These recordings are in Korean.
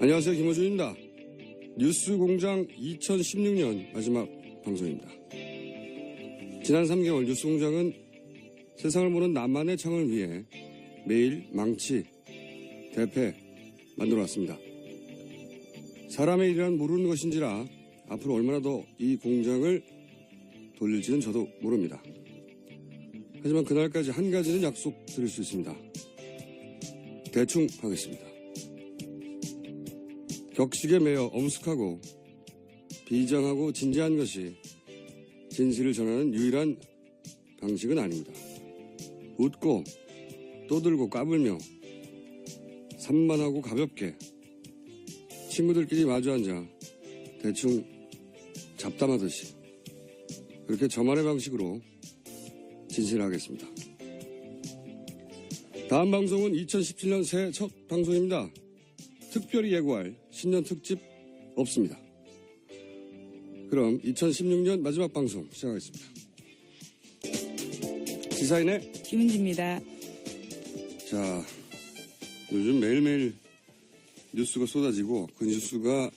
안녕하세요. 김호준입니다. 뉴스공장 2016년 마지막 방송입니다. 지난 3개월 뉴스공장은 세상을 보는 나만의 창을 위해 매일 망치, 대패 만들어왔습니다. 사람의 일이란 모르는 것인지라 앞으로 얼마나 더 이 공장을 돌릴지는 저도 모릅니다. 하지만 그날까지 한 가지는 약속드릴 수 있습니다. 대충 하겠습니다. 격식에 매여 엄숙하고 비장하고 진지한 것이 진실을 전하는 유일한 방식은 아닙니다. 웃고 떠들고 까불며 산만하고 가볍게 친구들끼리 마주 앉아 대충 잡담하듯이 그렇게 저만의 방식으로 진실하겠습니다. 다음 방송은 2017년 새해 첫 방송입니다. 특별히 예고할 신년 특집 없습니다. 그럼 2016년 마지막 방송 시작하겠습니다. 시사인의 김은지입니다. 자, 요즘 매일매일 뉴스가 쏟아지고 그 뉴스가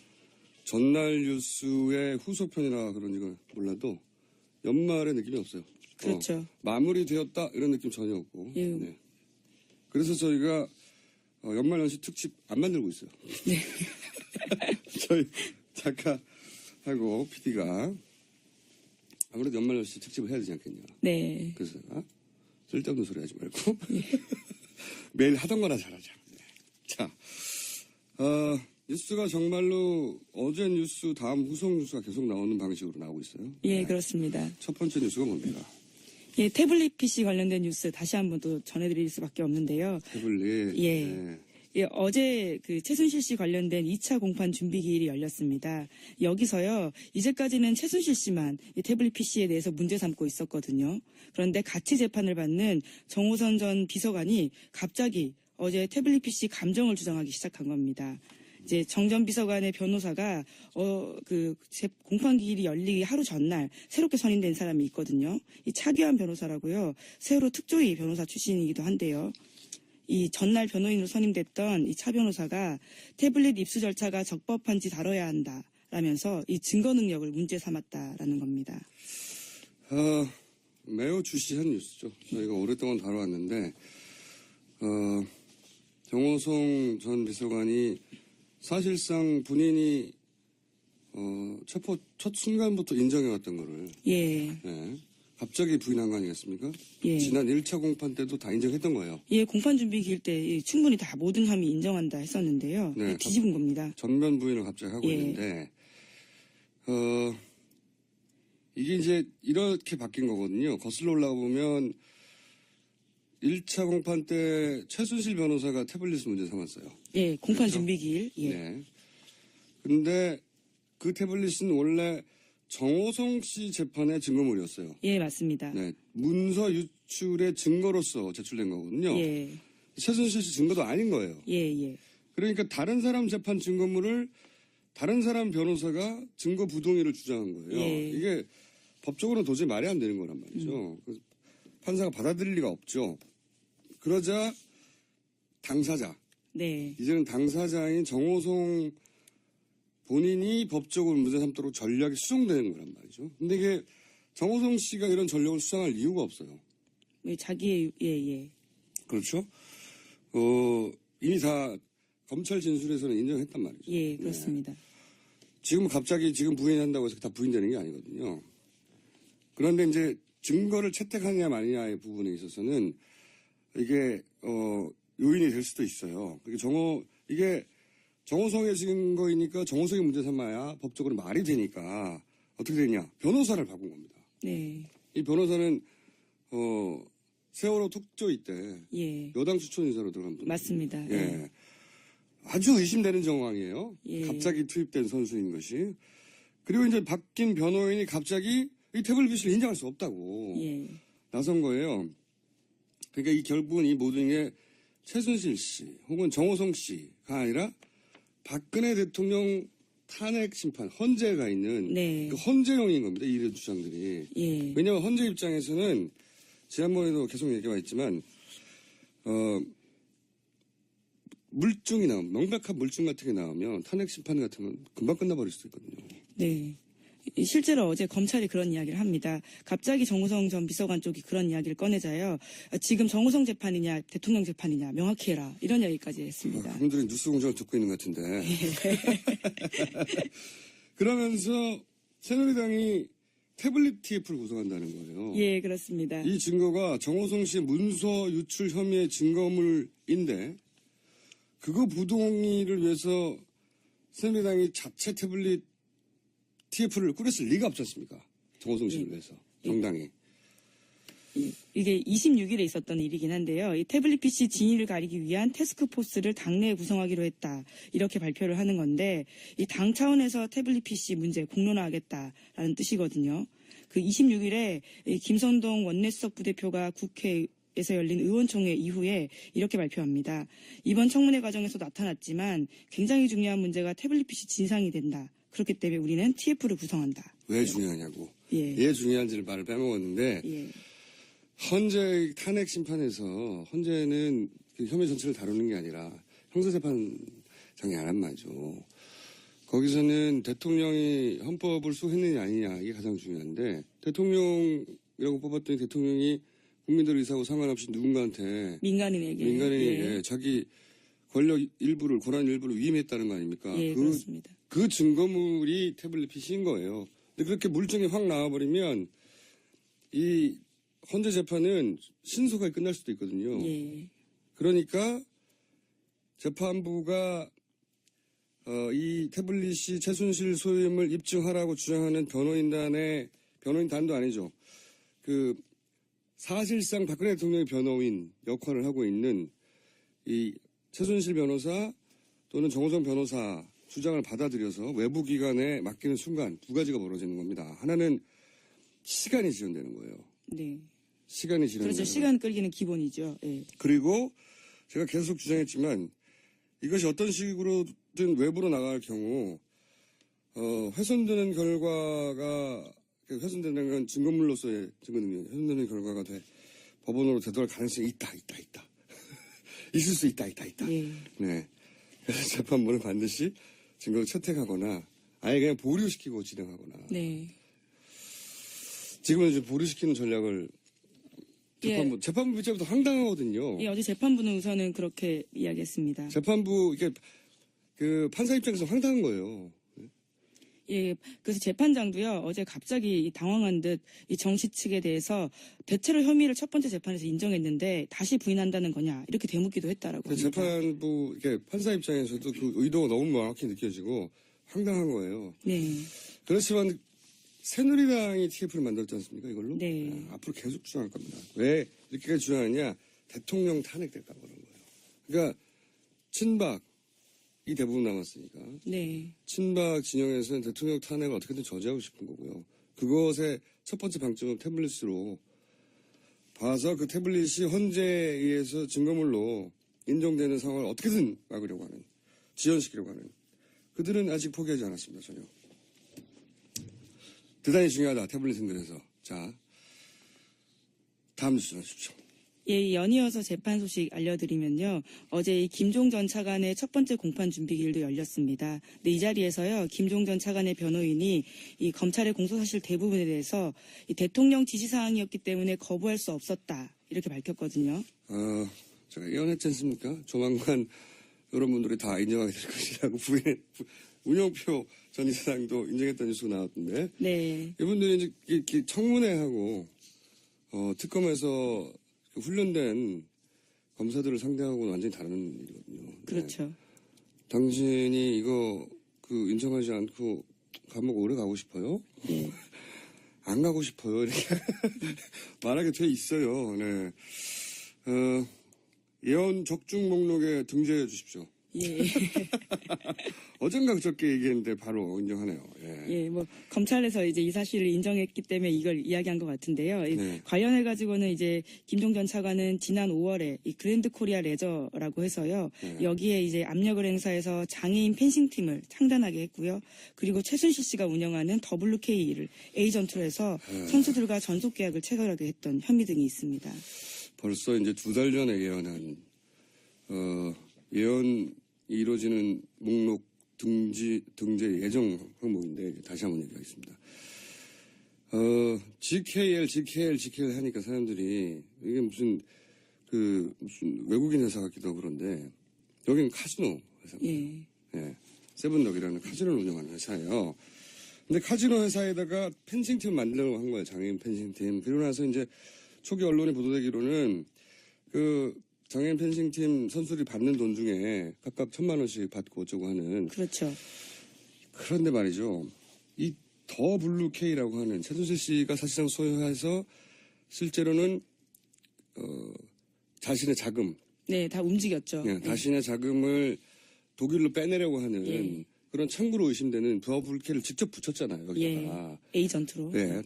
전날 뉴스의 후속편이라 그런지 몰라도 연말의 느낌이 없어요. 그렇죠. 마무리되었다 이런 느낌 전혀 없고. 예. 네. 그래서 저희가 연말연시 특집 안 만들고 있어요. 네. 저희 작가하고 PD가 아무래도 연말연시 특집을 해야 되지 않겠냐. 네. 그래서 내가 쓸데없는 소리 하지 말고 매일 하던 거나 잘하자. 네. 자, 뉴스가 정말로 어제 뉴스 다음 후속 뉴스가 계속 나오는 방식으로 나오고 있어요. 예, 네. 그렇습니다. 첫 번째 뉴스가 뭡니까? 예, 태블릿 PC 관련된 뉴스 다시 한번 또 전해드릴 수밖에 없는데요. 태블릿. 예. 네. 예, 어제 그 최순실 씨 관련된 2차 공판 준비 기일이 열렸습니다. 여기서요, 이제까지는 최순실 씨만 이 태블릿 PC에 대해서 문제 삼고 있었거든요. 그런데 같이 재판을 받는 정호선 전 비서관이 갑자기 어제 태블릿 PC 감정을 주장하기 시작한 겁니다. 이제 정 전 비서관의 변호사가 공판 기일이 열리기 하루 전날 새롭게 선임된 사람이 있거든요. 이 차기환 변호사라고요. 세월호 특조위 변호사 출신이기도 한데요. 이 전날 변호인으로 선임됐던 이 차 변호사가 태블릿 입수 절차가 적법한지 다뤄야 한다라면서 이 증거 능력을 문제 삼았다라는 겁니다. 매우 주시한 뉴스죠. 저희가 오랫동안 다뤄왔는데 정호성 전 비서관이 사실상 본인이 체포 첫 순간부터 인정해왔던 거를 예. 네, 갑자기 부인한 거 아니겠습니까? 예. 지난 1차 공판 때도 다 인정했던 거예요. 예, 공판 준비 기일 때 충분히 다 모든 혐의 인정한다 했었는데요. 네, 뒤집은 겁니다. 전면 부인을 갑자기 하고 예. 있는데 이게 이제 이렇게 바뀐 거거든요. 거슬러 올라가 보면 1차 공판 때 최순실 변호사가 태블릿을 문제 삼았어요. 예, 공판 그렇죠? 준비 기일. 예. 네. 근데 그 태블릿은 원래 정호성 씨 재판의 증거물이었어요. 예, 맞습니다. 네. 문서 유출의 증거로서 제출된 거거든요. 예. 최순실 씨 증거도 아닌 거예요. 예, 예. 그러니까 다른 사람 재판 증거물을 다른 사람 변호사가 증거 부동의를 주장한 거예요. 예. 이게 법적으로는 도저히 말이 안 되는 거란 말이죠. 그래서 판사가 받아들일 리가 없죠. 그러자 당사자, 네. 이제는 당사자인 정호성 본인이 법적으로 문제 삼도록 전략이 수정되는 거란 말이죠. 근데 이게 정호성 씨가 이런 전략을 수정할 이유가 없어요. 예, 자기의, 예. 그렇죠? 이미 다 검찰 진술에서는 인정했단 말이죠. 예, 그렇습니다. 네. 지금 갑자기 지금 부인한다고 해서 다 부인되는 게 아니거든요. 그런데 이제 증거를 채택하느냐 마느냐의 부분에 있어서는 이게 요인이 될 수도 있어요. 이게 정호성의 증거이니까 정호성이 문제 삼아야 법적으로 말이 되니까 어떻게 되냐? 변호사를 바꾼 겁니다. 네. 이 변호사는 세월호 특조위 때 예. 여당 추천 인사로 들어간 분. 맞습니다. 예. 예. 아주 의심되는 정황이에요. 예. 갑자기 투입된 선수인 것이. 그리고 이제 바뀐 변호인이 갑자기 이 태블릿 PC를 인정할 수 없다고 예. 나선 거예요. 그러니까 결국은 이 모든 게 최순실 씨 혹은 정호성 씨가 아니라 박근혜 대통령 탄핵 심판 헌재가 있는 네. 그 헌재용인 겁니다. 이런 주장들이. 예. 왜냐하면 헌재 입장에서는 지난번에도 계속 얘기가 있지만 물증이 나오면, 명백한 물증 같은 게 나오면 탄핵 심판 같으면 금방 끝나버릴 수도 있거든요. 네. 실제로 어제 검찰이 그런 이야기를 합니다. 갑자기 정우성 전 비서관 쪽이 그런 이야기를 꺼내자요. 지금 정우성 재판이냐 대통령 재판이냐 명확히 해라. 이런 이야기까지 했습니다. 그분들이 뉴스 공장을 듣고 있는 것 같은데. 그러면서 새누리당이 태블릿 TF를 구성한다는 거예요. 예, 그렇습니다. 이 증거가 정호성 씨의 문서 유출 혐의의 증거물인데 그거 부동의를 위해서 새누리당이 자체 태블릿 TF를 꾸렸을 리가 없지 않습니까? 정호성 씨를 위해서 정당이. 이게 26일에 있었던 일이긴 한데요. 이 태블릿 PC 진위를 가리기 위한 태스크포스를 당내에 구성하기로 했다. 이렇게 발표를 하는 건데 이 당 차원에서 태블릿 PC 문제 공론화하겠다라는 뜻이거든요. 그 26일에 김선동 원내수석 부대표가 국회에서 열린 의원총회 이후에 이렇게 발표합니다. 이번 청문회 과정에서 나타났지만 굉장히 중요한 문제가 태블릿 PC 진상이 된다. 그렇기 때문에 우리는 TF를 구성한다. 왜 중요하냐고. 예. 왜 중요한지를 말을 빼먹었는데 예. 헌재 탄핵 심판에서 헌재는 그 혐의 전체를 다루는 게 아니라 형사재판장이 안 한 말이죠. 거기서는 대통령이 헌법을 수호했느냐 아니냐 이게 가장 중요한데 대통령이라고 뽑았더니 대통령이 국민들 의사하고 상관없이 누군가한테 민간인에게 자기 권력 일부를 권한 일부를 위임했다는 거 아닙니까? 예, 그렇습니다. 그 증거물이 태블릿 PC인 거예요. 근데 그렇게 물증이 확 나와버리면 이 헌재 재판은 신속하게 끝날 수도 있거든요. 예. 그러니까 재판부가 이 태블릿이 최순실 소유임을 입증하라고 주장하는 변호인단도 아니죠. 그 사실상 박근혜 대통령의 변호인 역할을 하고 있는 이 최순실 변호사 또는 정호성 변호사 주장을 받아들여서 외부 기관에 맡기는 순간 두 가지가 벌어지는 겁니다. 하나는 시간이 지연되는 거예요. 네. 시간이 지연되는 그렇죠. 시간 끌기는 기본이죠. 예. 그리고 제가 계속 주장했지만 이것이 어떤 식으로든 외부로 나갈 경우 훼손되는 결과가 훼손되는 건 증거물로서의 증거능력 훼손되는 결과가 법원으로 되돌아갈 가능성이 있다. 있을 수 있다. 예. 네. 그래서 재판부는 반드시 증거를 채택하거나 아예 그냥 보류시키고 진행하거나. 네. 지금은 이제 보류시키는 전략을 재판부 입장부터 황당하거든요. 예, 어제 재판부는 우선은 그렇게 이야기했습니다. 재판부 이게 그 판사 입장에서 황당한 거예요. 예, 그래서 재판장도요 어제 갑자기 당황한 듯 이 정씨 측에 대해서 대체로 혐의를 첫 번째 재판에서 인정했는데 다시 부인한다는 거냐 이렇게 되묻기도 했다라고 합니다. 재판부 이렇게 판사 입장에서도 그 의도가 너무 명확히 느껴지고 황당한 거예요. 네. 그렇지만 새누리당이 TF를 만들었지 않습니까? 이걸로? 네. 앞으로 계속 주장할 겁니다. 왜 이렇게 주장하냐? 대통령 탄핵됐다고 그런 거예요. 그러니까 친박이 대부분 남았으니까. 네. 친박 진영에서는 대통령 탄핵을 어떻게든 저지하고 싶은 거고요. 그것의 첫 번째 방점은 태블릿으로 봐서 그 태블릿이 헌재에 의해서 증거물로 인정되는 상황을 어떻게든 막으려고 하는, 지연시키려고 하는. 그들은 아직 포기하지 않았습니다. 전혀. 대단히 중요하다. 태블릿은 그래서. 자, 다음 뉴스 주십시오. 예, 연이어서 재판 소식 알려드리면요. 어제 이 김종 전 차관의 첫 번째 공판 준비기일도 열렸습니다. 근데 이 자리에서요, 김종 전 차관의 변호인이 이 검찰의 공소사실 대부분에 대해서 이 대통령 지시사항이었기 때문에 거부할 수 없었다. 이렇게 밝혔거든요. 제가 예언했지 않습니까? 조만간 여러분들이 다 인정하게 될 것이라고 운영표 전 이사장도 인정했다는 뉴스가 나왔던데. 네. 이분들이 이제 이렇게 청문회하고, 특검에서 훈련된 검사들을 상대하고는 완전히 다른 일이거든요. 그렇죠. 네. 당신이 이거 인정하지 않고 감옥 오래 가고 싶어요? 네. 안 가고 싶어요. 이렇게 말하게 돼 있어요. 네. 예언 적중 목록에 등재해 주십시오. 예. 어젠가 그저께 얘기했는데 바로 인정하네요. 예. 예, 뭐 검찰에서 이제 이 사실을 인정했기 때문에 이걸 이야기한 것 같은데요. 네. 관련해 가지고는 이제 김종 전 차관은 지난 5월에 이 그랜드 코리아 레저라고 해서요. 네. 여기에 이제 압력을 행사해서 장애인 펜싱 팀을 창단하게 했고요. 그리고 최순실 씨가 운영하는 WK를 에이전트로 해서 선수들과 전속 계약을 체결하게 했던 혐의 등이 있습니다. 벌써 이제 2달 전에 예언한 예언이 이루어지는 목록 등재 예정 항목인데 다시 한번 얘기하겠습니다. GKL 하니까 사람들이 이게 무슨 외국인 회사 같기도 하고 그런데 여기는 카지노 회사입니다. 예. 세븐덕이라는 카지노를 운영하는 회사예요. 근데 카지노 회사에다가 펜싱팀을 만들려고 한 거예요. 장애인 펜싱팀. 그리고 나서 이제 초기 언론에 보도되기로는 장애인 펜싱팀 선수들이 받는 돈 중에 각각 1,000만 원씩 받고 어쩌고 하는. 그렇죠. 그런데 말이죠. 이 더 블루 K라고 하는 최순실 씨가 사실상 소유해서 실제로는 자신의 자금, 네, 다 움직였죠. 네, 자신의 자금을 독일로 빼내려고 하는 예. 그런 창구로 의심되는 더 블루 K를 직접 붙였잖아요. 여기다가. 예, 에이전트로. 네.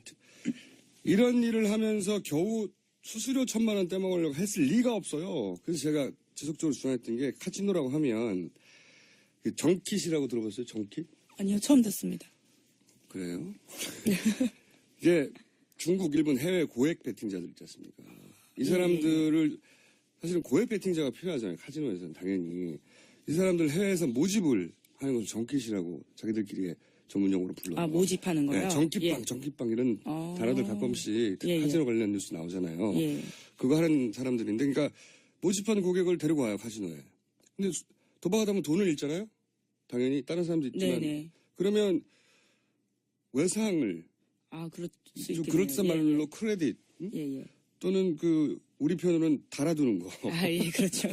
이런 일을 하면서 겨우 수수료 1,000만 원 떼먹으려고 했을 리가 없어요. 그래서 제가 지속적으로 주장했던 게 카지노라고 하면 정킷이라고 들어봤어요? 정킷? 아니요, 처음 듣습니다. 그래요? 이게 중국, 일본 해외 고액 베팅자들 있지 않습니까? 이 사람들을 사실은 고액 베팅자가 필요하잖아요. 카지노에서는 당연히. 이 사람들 해외에서 모집을 하는 것을 정킷이라고 자기들끼리 전문용어로 불러요. 아, 모집하는 거요? 네, 정킷방 이런 단어들 가끔씩 카지노 관련 뉴스 나오잖아요. 그거 하는 사람들인데 그러니까 모집한 고객을 데리고 와요. 카지노에. 근데 도박하다 보면 돈을 잃잖아요. 당연히 다른 사람도 있지만 네네. 그러면 외상을 그럴 수 있겠네요. 그렇단 말로 크레딧 예. 또는 우리 편으로는 달아두는 거. 예, 그렇죠.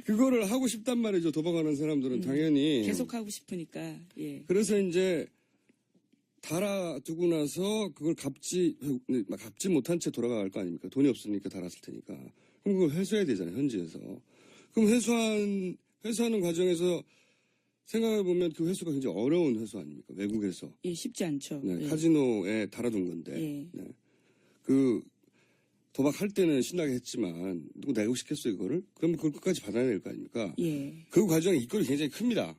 그거를 하고 싶단 말이죠. 도박하는 사람들은 당연히. 계속 하고 싶으니까. 예. 그래서 이제 달아두고 나서 그걸 갚지 못한 채 돌아갈 거 아닙니까? 돈이 없으니까 달았을 테니까. 그럼 그걸 회수해야 되잖아요. 현지에서. 그럼 회수하는 과정에서 생각해보면 그 회수가 굉장히 어려운 회수 아닙니까? 외국에서. 예, 쉽지 않죠. 네, 예. 카지노에 달아둔 건데. 예. 네. 도박할 때는 신나게 했지만 누구 내고 싶겠어요, 이거를? 그러면 그걸 끝까지 받아야 될 거 아닙니까? 예. 그 과정에 이권이 굉장히 큽니다.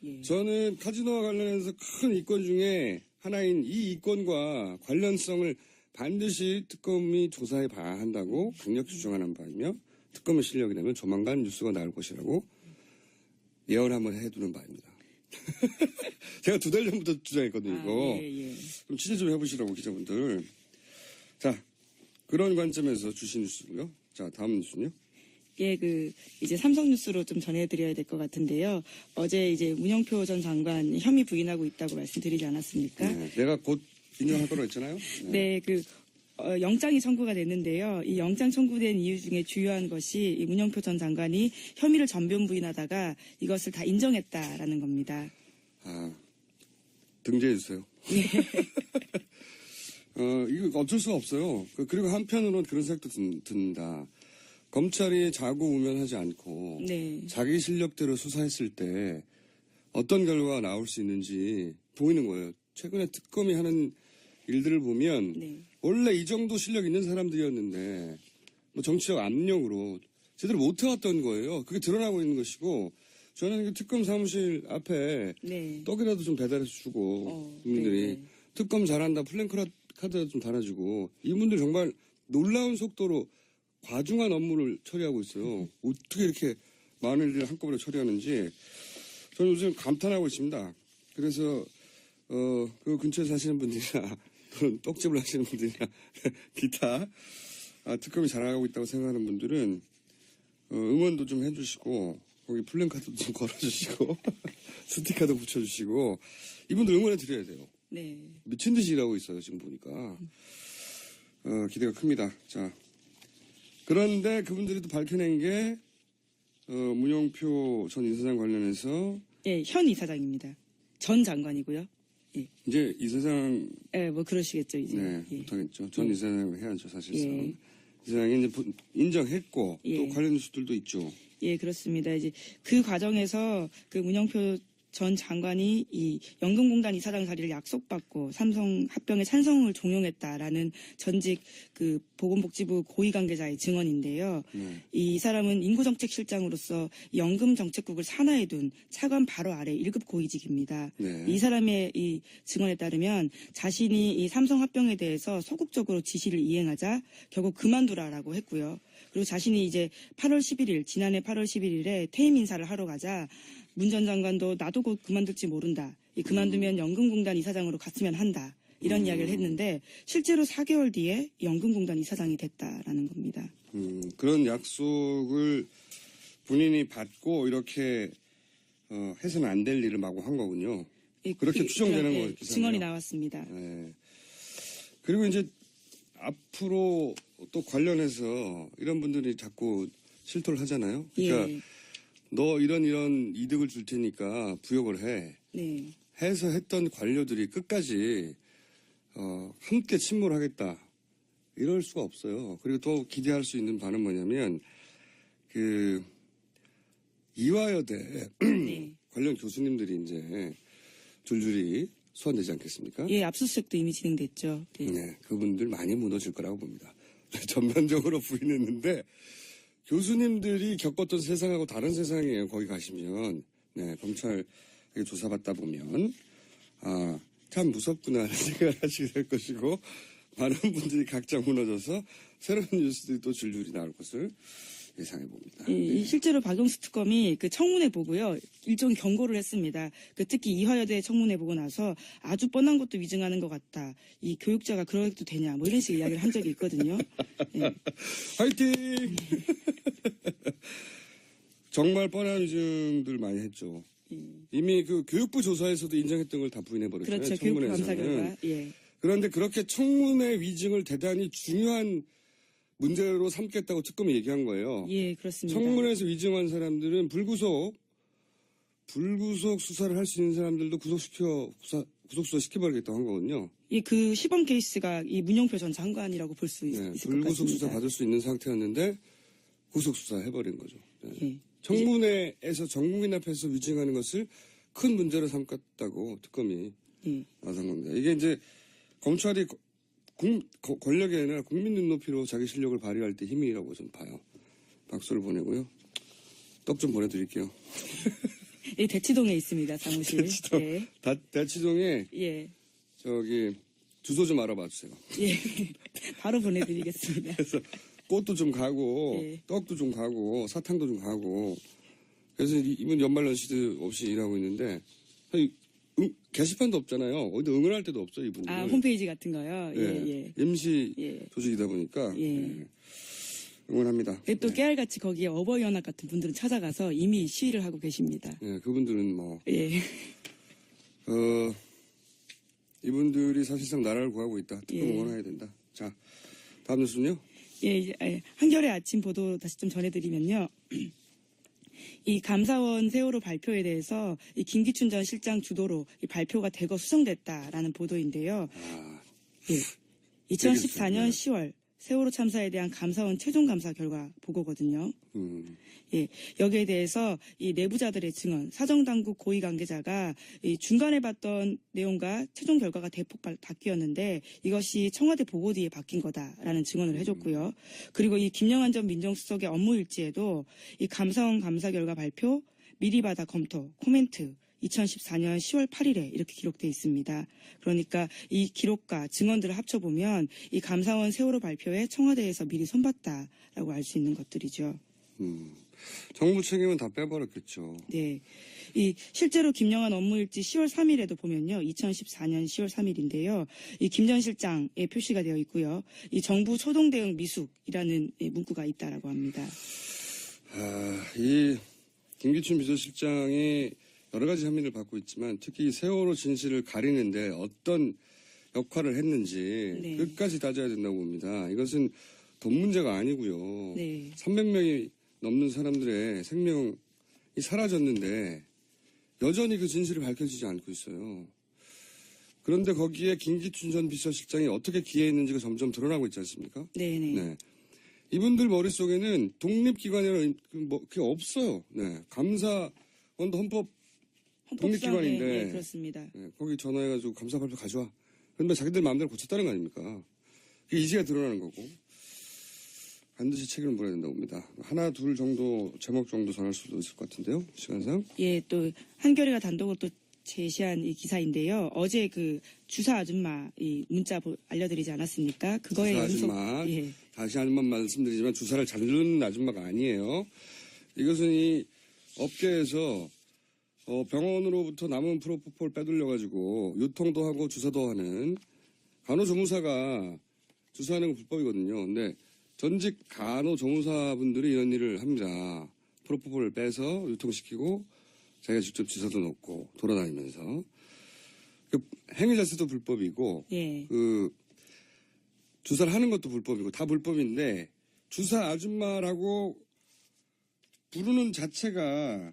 예. 저는 카지노와 관련해서 큰 이권 중에 하나인 이 이권과 관련성을 반드시 특검이 조사해 봐야 한다고 강력히 주장하는 바이며 특검의 실력이 되면 조만간 뉴스가 나올 것이라고 예언 한번 해두는 바입니다. 제가 2달 전부터 주장했거든요, 이거. 예. 좀 취재 좀 해보시라고, 기자분들. 자, 그런 관점에서 주신 뉴스고요. 자, 다음 뉴스는요. 예, 이제 삼성뉴스로 좀 전해드려야 될 것 같은데요. 어제 이제 문영표 전 장관 혐의 부인하고 있다고 말씀드리지 않았습니까? 네, 내가 곧 인정할 거라고 했잖아요. 네, 영장이 청구가 됐는데요. 이 영장 청구된 이유 중에 주요한 것이 이 문영표 전 장관이 혐의를 전면 부인하다가 이것을 다 인정했다라는 겁니다. 등재해주세요. 이거 어쩔 수가 없어요. 그리고 한편으로는 그런 생각도 든다. 검찰이 자고우면하지 않고 네. 자기 실력대로 수사했을 때 어떤 결과가 나올 수 있는지 보이는 거예요. 최근에 특검이 하는 일들을 보면 네. 원래 이 정도 실력 있는 사람들이었는데 뭐 정치적 압력으로 제대로 못 해왔던 거예요. 그게 드러나고 있는 것이고 저는 그 특검 사무실 앞에 네. 떡이라도 좀 배달해서 주고 국민들이 네. 특검 잘한다 플랜카드라도 좀 달아주고 이분들 정말 놀라운 속도로 과중한 업무를 처리하고 있어요. 어떻게 이렇게 많은 일을 한꺼번에 처리하는지 저는 요즘 감탄하고 있습니다. 그래서 그 근처에 사시는 분들이나 또는 떡집을 하시는 분들이나 기타 특검이 잘하고 있다고 생각하는 분들은 응원도 좀 해주시고 거기 플랜카드도 좀 걸어주시고 스티커도 붙여주시고 이분들 응원해 드려야 돼요. 네. 미친 듯이 일하고 있어요. 지금 보니까 기대가 큽니다. 자, 그런데 그분들이 또 밝혀낸 게 문영표 전 이사장 관련해서 예, 현 이사장입니다. 전 장관이고요. 예. 이제 이사장 예, 뭐 그러시겠죠 이제. 네, 예. 못하겠죠. 전 이사장을 해야죠 사실상. 예. 이사장이 이제 인정했고 예. 또 관련 뉴스들도 있죠. 예, 그렇습니다. 이제 그 과정에서 그 문영표 전 장관이 이 연금공단 이사장 자리를 약속받고 삼성 합병에 찬성을 종용했다라는 전직 그 보건복지부 고위 관계자의 증언인데요. 이 사람은 인구정책실장으로서 연금정책국을 산하에 둔 차관 바로 아래 1급 고위직입니다. 네. 이 사람의 이 증언에 따르면 자신이 이 삼성 합병에 대해서 소극적으로 지시를 이행하자 결국 그만두라라고 했고요. 그리고 자신이 이제 8월 11일, 지난해 8월 11일에 퇴임 인사를 하러 가자 문 전 장관도 나도 곧 그만둘지 모른다. 이 그만두면 연금공단 이사장으로 갔으면 한다. 이런 이야기를 했는데 실제로 4개월 뒤에 연금공단 이사장이 됐다라는 겁니다. 그런 약속을 본인이 받고 이렇게 해서는 안 될 일을 마구 한 거군요. 예, 그렇게 추정되는 예, 거예요. 증언이 나왔습니다. 네. 그리고 이제 앞으로 또 관련해서 이런 분들이 자꾸 실토를 하잖아요. 그러니까 예. 너 이런 이득을 줄 테니까 부역을 해. 네. 해서 했던 관료들이 끝까지 함께 침몰하겠다. 이럴 수가 없어요. 그리고 또 기대할 수 있는 바는 뭐냐면 그 이화여대 네. 관련 교수님들이 이제 줄줄이 소환되지 않겠습니까? 예, 압수수색도 이미 진행됐죠. 네. 네, 그분들 많이 무너질 거라고 봅니다. 전반적으로 부인했는데 교수님들이 겪었던 세상하고 다른 세상이에요. 거기 가시면 네, 검찰에 조사받다 보면 참 무섭구나 하는 생각을 하시게 될 것이고 많은 분들이 각자 무너져서 새로운 뉴스들이 또 줄줄이 나올 것을 예상해 봅니다. 이 실제로 박용수 특검이 그 청문회 보고요. 일종의 경고를 했습니다. 그 특히 이화여대 청문회 보고 나서 아주 뻔한 것도 위증하는 것 같다. 이 교육자가 그래도 되냐 뭐 이런 식의 이야기를 한 적이 있거든요. 예. 화이팅! 정말 뻔한 위증들 많이 했죠. 이미 그 교육부 조사에서도 인정했던 걸 다 부인해버렸잖아요. 그렇죠. 교육부 감사 청문회에서는. 결과. 예. 그런데 그렇게 청문회 위증을 대단히 중요한 문제로 삼겠다고 특검이 얘기한 거예요. 예, 그렇습니다. 청문회에서 위증한 사람들은 불구속 수사를 할 수 있는 사람들도 구속수사 시켜버리겠다고 한 거거든요. 예, 그 시범 케이스가 이 문용표 전 장관이라고 볼 수 네, 있을 것 불구속 같습니다. 수사 받을 수 있는 상태였는데 구속 수사 해버린 거죠. 네. 예. 청문회에서 전국인 앞에서 위증하는 것을 큰 문제로 삼겠다고 특검이 예. 나선 겁니다. 이게 이제 검찰이 권력이 아니라 국민 눈높이로 자기 실력을 발휘할 때 힘이라고 저는 봐요. 박수를 보내고요. 떡 좀 보내드릴게요. 예, 대치동에 있습니다, 사무실. 대치동. 예. 대치동에 예. 저기 주소 좀 알아봐 주세요. 예. 바로 보내드리겠습니다. 그래서 꽃도 좀 가고 예. 떡도 좀 가고 사탕도 좀 가고 그래서 이분 연말 연시도 없이 일하고 있는데 게시판도 없잖아요. 어디 응원할 데도 없어요 이분들. 홈페이지 같은 거요? 예, 네. 예. 임시 예. 조직이다 보니까 예. 네. 응원합니다. 또 네. 깨알같이 거기에 어버이연합 같은 분들은 찾아가서 이미 시위를 하고 계십니다. 네, 그분들은 뭐 예. 이분들이 사실상 나라를 구하고 있다. 특검 예. 응원해야 된다. 자, 다음 뉴스는요? 예, 이제, 한겨레 아침 보도 다시 좀 전해드리면요. 이 감사원 세월호 발표에 대해서 이 김기춘 전 실장 주도로 이 발표가 대거 수정됐다라는 보도인데요. 예. 2014년 10월 세월호 참사에 대한 감사원 최종 감사 결과 보고거든요. 예, 여기에 대해서 이 내부자들의 증언, 사정당국 고위 관계자가 이 중간에 봤던 내용과 최종 결과가 대폭 바뀌었는데 이것이 청와대 보고 뒤에 바뀐 거다라는 증언을 해줬고요. 그리고 이 김영환 전 민정수석의 업무 일지에도 이 감사원 감사 결과 발표, 미리 받아 검토, 코멘트 2014년 10월 8일에 이렇게 기록돼 있습니다. 그러니까 이 기록과 증언들을 합쳐보면 이 감사원 세월호 발표에 청와대에서 미리 손봤다라고 알 수 있는 것들이죠. 정부 책임은 다 빼버렸겠죠. 네. 이 실제로 김영환 업무일지 10월 3일에도 보면요. 2014년 10월 3일인데요. 이 김 전 실장의 표시가 되어 있고요. 이 정부 초동 대응 미숙이라는 문구가 있다라고 합니다. 이 김기춘 비서실장이 여러 가지 혐의를 받고 있지만 특히 이 세월호 진실을 가리는데 어떤 역할을 했는지 네. 끝까지 따져야 된다고 봅니다. 이것은 돈 문제가 아니고요. 네. 300명이 넘는 사람들의 생명이 사라졌는데 여전히 그 진실이 밝혀지지 않고 있어요. 그런데 거기에 김기춘 전 비서실장이 어떻게 기여했는지가 점점 드러나고 있지 않습니까? 네네. 네. 이분들 머릿속에는 독립기관이라는 그게 없어요. 네. 감사원도 독립기관인데. 네, 그렇습니다. 거기 전화해가지고 감사 발표 가져와. 근데 자기들 마음대로 고쳤다는 거 아닙니까? 그게 이제야 드러나는 거고. 반드시 책임을 물어야 된다고 봅니다. 하나, 둘 정도, 제목 정도 전할 수도 있을 것 같은데요, 시간상. 예, 또 한겨레가 단독으로 또 제시한 이 기사인데요. 어제 그 주사 아줌마 이 문자 알려드리지 않았습니까? 그거에 주사 연속. 아줌마. 예, 다시 한 번 말씀드리지만 주사를 잘 누르는 아줌마가 아니에요. 이것은 이 업계에서 병원으로부터 남은 프로포폴 빼돌려가지고 유통도 하고 주사도 하는 간호조무사가 주사하는 건 불법이거든요. 근데 전직 간호조무사분들이 이런 일을 합니다. 프로포폴을 빼서 유통시키고 자기가 직접 주사도 놓고 돌아다니면서 그 행위 자체도 불법이고 예, 그 주사를 하는 것도 불법이고 다 불법인데 주사 아줌마라고 부르는 자체가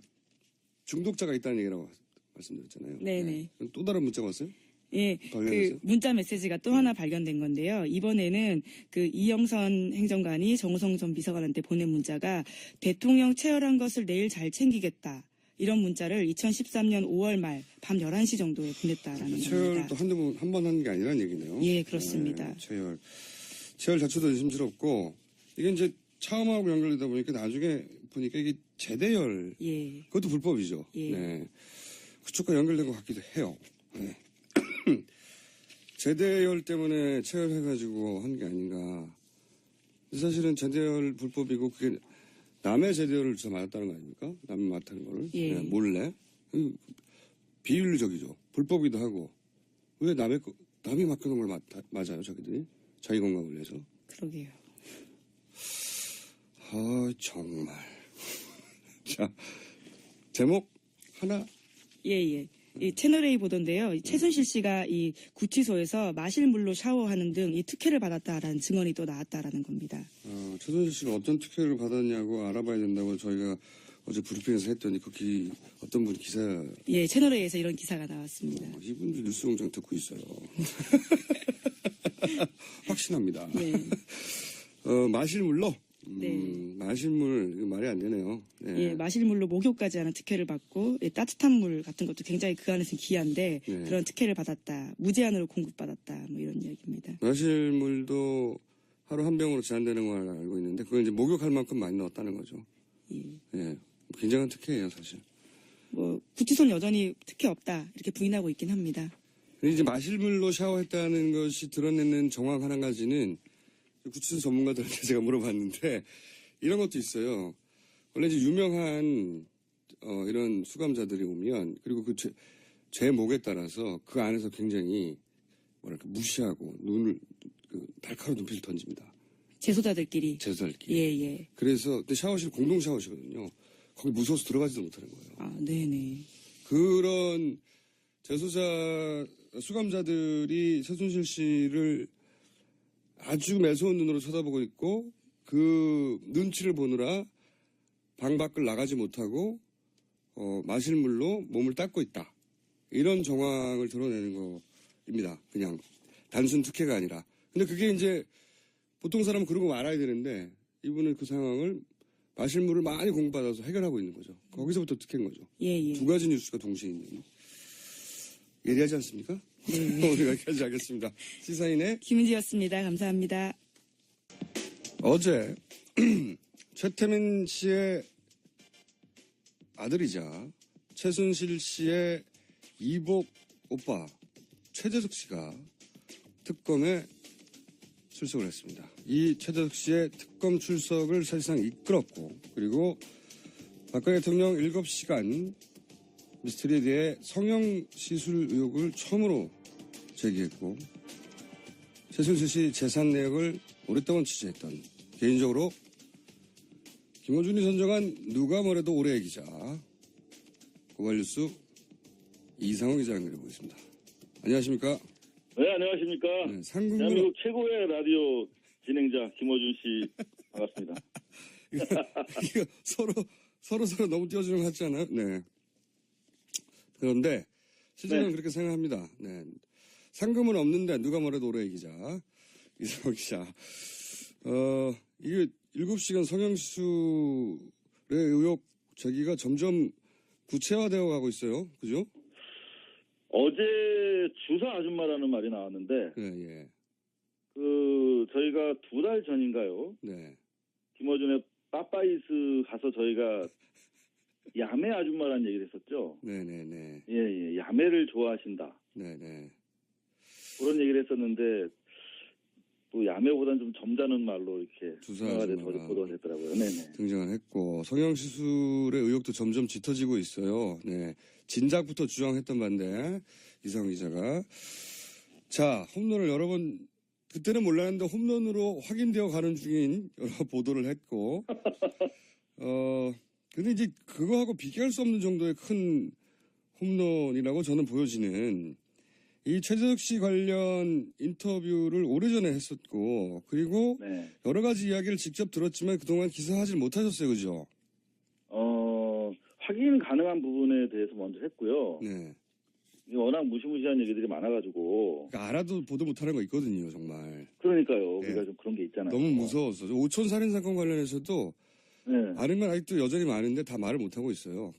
중독자가 있다는 얘기라고 말씀드렸잖아요. 네네. 또 다른 문자가 왔어요? 예, 관련해서? 그 문자 메시지가 또 하나 발견된 건데요. 이번에는 그 이영선 행정관이 정우성 전 비서관한테 보낸 문자가 대통령 체열한 것을 내일 잘 챙기겠다. 이런 문자를 2013년 5월 말 밤 11시 정도에 보냈다라는 체열도 겁니다. 한 번 하는 게 아니라는 얘기네요. 예, 그렇습니다. 체열 자체도 의심스럽고 이게 이제 차음하고 연결되다 보니까 나중에 보니까 이게 제대열 예, 그것도 불법이죠. 예. 네. 그쪽과 연결된 것 같기도 해요. 네. 제대열 때문에 체열해가지고 한 게 아닌가. 사실은 제대열 불법이고 그게 남의 제대열을 주사 맞았다는 거 아닙니까? 남이 맞다는 거를. 예. 네, 몰래. 비윤리적이죠. 불법이기도 하고. 왜 남이 맡겨놓은 걸 맞아요, 자기들이? 자기 건강을 위해서. 그러게요. 아, 정말. 자, 제목 하나. 예. 이 채널A 보던데요. 이 최순실 씨가 이 구치소에서 마실 물로 샤워하는 등 이 특혜를 받았다라는 증언이 또 나왔다라는 겁니다. 최순실 씨가 어떤 특혜를 받았냐고 알아봐야 된다고 저희가 어제 브리핑에서 했더니 어떤 분이 기사. 예, 채널A에서 이런 기사가 나왔습니다. 이분들 뉴스공장 듣고 있어요. 확신합니다. 네. 마실 물로. 네. 마실 물 이거 말이 안 되네요. 네. 예, 마실 물로 목욕까지 하는 특혜를 받고 예, 따뜻한 물 같은 것도 굉장히 그 안에서 귀한데 네. 그런 특혜를 받았다. 무제한으로 공급받았다. 뭐 이런 이야기입니다. 마실 물도 하루 한 병으로 제한되는 걸 알고 있는데 그걸 이제 목욕할 만큼 많이 넣었다는 거죠. 예. 굉장한 특혜예요, 사실. 뭐 구치소는 여전히 특혜 없다. 이렇게 부인하고 있긴 합니다. 근데 이제 마실 물로 샤워했다는 것이 드러내는 정황 한 가지는 구치소 전문가들한테 제가 물어봤는데 이런 것도 있어요. 원래 이제 유명한 이런 수감자들이 오면 그리고 그 제목에 따라서 그 안에서 굉장히 뭐랄까 무시하고 눈을 날카로운 눈빛을 던집니다. 재소자들끼리. 제자들끼리. 예. 그래서 근데 샤워실 공동 샤워실거든요. 거기 무서워서 들어가지도 못하는 거예요. 아, 네네. 그런 재소자 수감자들이 최순실 씨를 아주 매서운 눈으로 쳐다보고 있고 그 눈치를 보느라 방 밖을 나가지 못하고 마실 물로 몸을 닦고 있다. 이런 정황을 드러내는 겁니다. 그냥 단순 특혜가 아니라. 근데 그게 이제 보통 사람은 그런 거 알아야 되는데 이분은 그 상황을 마실 물을 많이 공급받아서 해결하고 있는 거죠. 거기서부터 특혜인 거죠. 예. 두 가지 뉴스가 동시에 있는. 예리하지 않습니까? 네. 오늘 여기까지 하겠습니다. 시사인의 김은지였습니다. 감사합니다. 어제 최태민 씨의 아들이자 최순실 씨의 이복 오빠 최재석 씨가 특검에 출석을 했습니다. 이 최재석 씨의 특검 출석을 사실상 이끌었고 그리고 박근혜 대통령 7시간 미스터리에 대해 성형시술 의혹을 처음으로 제기했고 최순실 씨 재산 내역을 오랫동안 취재했던 개인적으로 김어준이 선정한 누가 뭐래도 올해의 기자 고발뉴스 이상호 기자 연결해보겠습니다. 안녕하십니까? 네, 안녕하십니까? 네, 상근군 대한민국 최고의 라디오 진행자 김어준 씨 반갑습니다. 이거 서로 너무 띄워주는 것 같지 않아요? 네. 그런데 실제로는 네. 그렇게 생각합니다. 네. 상금은 없는데 누가 뭐래도 올해의 기자 이상호 기자. 이게 7시간 성형수술의 의혹 제기가 점점 구체화되어 가고 있어요. 그죠? 어제 주사 아줌마라는 말이 나왔는데 예. 저희가 2달 전인가요? 네. 김어준의 빠빠이스 가서 저희가 야매 아줌마라는 얘기를 했었죠. 네네네. 예, 야매를 좋아하신다. 네네. 그런 얘기를 했었는데 또 야매보다는 좀 점잖은 말로 이렇게 주사 생각이 아줌마가 보도가 됐더라고요. 네네. 등장을 했고 성형시술의 의혹도 점점 짙어지고 있어요. 네. 진작부터 주장했던 반대 이상훈 기자가 자 홈런을 여러 번 그때는 몰랐는데 홈런으로 확인되어 가는 중인 여러 보도를 했고 근데 이제 그거하고 비교할 수 없는 정도의 큰 홈런이라고 저는 보여지는 이 최재석 씨 관련 인터뷰를 오래전에 했었고 그리고 네. 여러 가지 이야기를 직접 들었지만 그동안 기사하지 못하셨어요. 그죠? 확인 가능한 부분에 대해서 먼저 했고요. 네. 워낙 무시무시한 얘기들이 많아가지고. 그러니까 알아도 보도 못하는 거 있거든요. 정말. 그러니까요. 네. 우리가 좀 그런 게 있잖아요. 너무 무서웠어. 오촌 살인 사건 관련해서도 네. 아는 건 아직도 여전히 많은데 다 말을 못하고 있어요.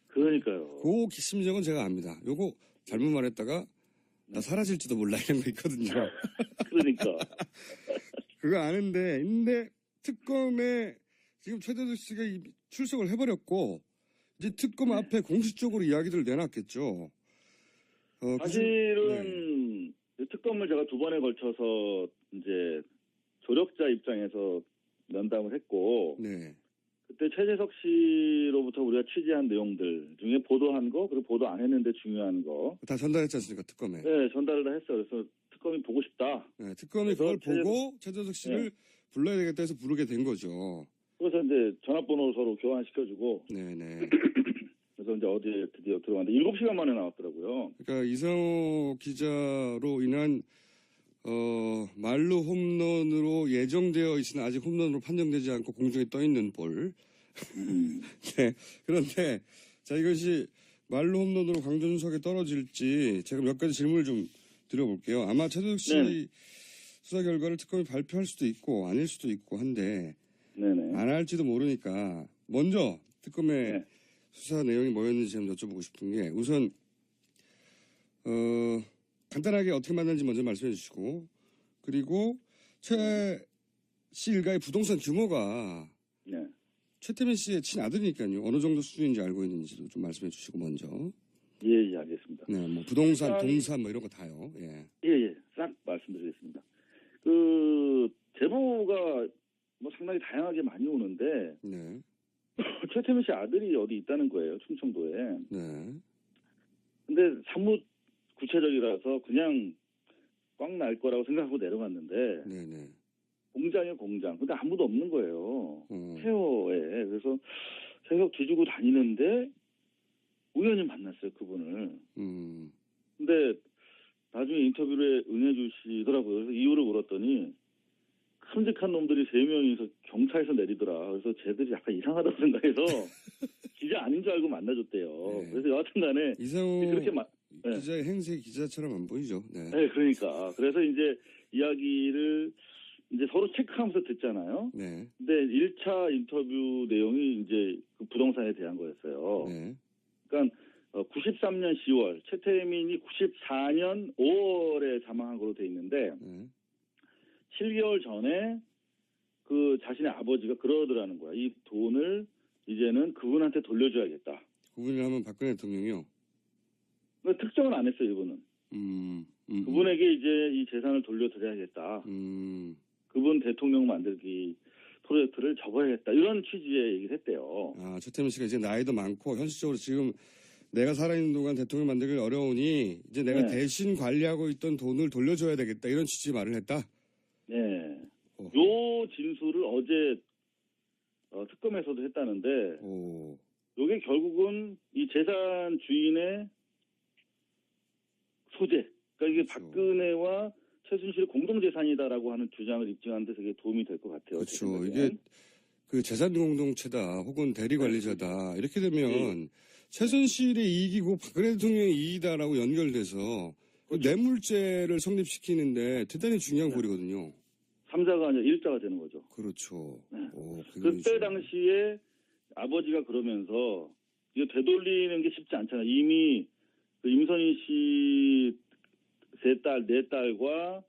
그러니까요. 그 심정은 제가 압니다. 요거 잘못 말했다가 나 사라질지도 몰라 이런 거 있거든요. 그러니까. 그거 아는데 근데 특검에 지금 최재석 씨가 출석을 해버렸고 이제 특검 앞에 공식적으로 이야기들을 내놨겠죠. 사실은 특검을 제가 2번에 걸쳐서 이제 조력자 입장에서 면담을 했고 네. 그때 최재석 씨로부터 우리가 취재한 내용들 중에 보도한 거 그리고 보도 안 했는데 중요한 거 다 전달했지 않습니까 특검에. 네, 전달을 다 했어요. 그래서 특검이 보고 싶다. 네, 특검이 그걸 보고 최재석 씨를 불러야 되겠다 해서 부르게 된 거죠. 그래서 이제 전화번호 서로 교환시켜주고 네네. 그래서 이제 어제 드디어 들어갔는데 7시간 만에 나왔더라고요. 그러니까 이상호 기자로 인한 말로 홈런으로 예정되어 있으나 아직 홈런으로 판정되지 않고 공중에 떠 있는 볼. 네. 그런데 자 이것이 말로 홈런으로 강준석에 떨어질지 제가 몇 가지 질문을 좀 드려볼게요. 아마 최재석 씨 네. 수사 결과를 특검이 발표할 수도 있고 아닐 수도 있고 한데 네네. 안 할지도 모르니까 먼저 특검의 네. 수사 내용이 뭐였는지 좀 여쭤보고 싶은 게 우선 간단하게 어떻게 만났는지 먼저 말씀해 주시고 그리고 최 씨 일가의 부동산 규모가 네. 최태민 씨의 친아들이니까요. 어느 정도 수준인지 알고 있는지도 좀 말씀해 주시고 먼저. 예, 알겠습니다. 네, 뭐 부동산, 동산 뭐 이런 거 다요. 예. 예, 싹 말씀드리겠습니다. 제보가 뭐 상당히 다양하게 많이 오는데 네. 최태민 씨 아들이 어디 있다는 거예요, 충청도에. 네. 근데 사뭇 구체적이라서 그냥 꽉 날 거라고 생각하고 내려갔는데 네, 네. 공장이에요, 공장. 근데 아무도 없는 거예요. 어. 폐허에. 그래서 계속 뒤지고 다니는데 우연히 만났어요, 그분을. 근데 나중에 인터뷰에 응해주시더라고요. 그래서 이유를 물었더니 큼직한 놈들이 3명이서 경차에서 내리더라. 그래서 쟤들이 약간 이상하다고 생각해서 기자 아닌 줄 알고 만나줬대요. 네. 그래서 여하튼 간에 이상호 그렇게 기자의 행세 기자처럼 안 보이죠. 네. 네, 그러니까. 그래서 이제 이야기를 이제 서로 체크하면서 듣잖아요. 네. 근데 1차 인터뷰 내용이 이제 그 부동산에 대한 거였어요. 네. 그러니까 93년 10월, 최태민이 94년 5월에 사망한 걸로 돼 있는데 네. 7개월 전에 그 자신의 아버지가 그러더라는 거야. 이 돈을 이제는 그분한테 돌려줘야겠다. 그분이라면 박근혜 대통령이요. 그러니까 특정은 안 했어요, 이분은. 그분에게 이제 이 재산을 돌려드려야겠다. 그분 대통령 만들기 프로젝트를 접어야겠다. 이런 취지의 얘기를 했대요. 아, 최태민 씨가 이제 나이도 많고 현실적으로 지금 내가 살아있는 동안 대통령 만들기 어려우니 이제 내가 네. 대신 관리하고 있던 돈을 돌려줘야 되겠다. 이런 취지의 말을 했다. 네. 어. 요 진술을 어제 특검에서도 했다는데 오. 요게 결국은 이 재산 주인의 소재. 그러니까 이게 그렇죠. 박근혜와 최순실의 공동재산이다라고 하는 주장을 입증하는 데 되게 도움이 될 것 같아요. 그렇죠. 이게 그 재산 공동체다 혹은 대리 관리자다 이렇게 되면 최순실의 이익이고 박근혜 대통령의 이익이다라고 연결돼서 그 뇌물죄를 성립시키는데 대단히 중요한 고리거든요. 3자가 아니라 1자가 되는 거죠. 그렇죠. 네. 오, 그때 당시에 아버지가 그러면서 이거 되돌리는 게 쉽지 않잖아요. 이미 그 임선희 씨 세 딸, 네 딸과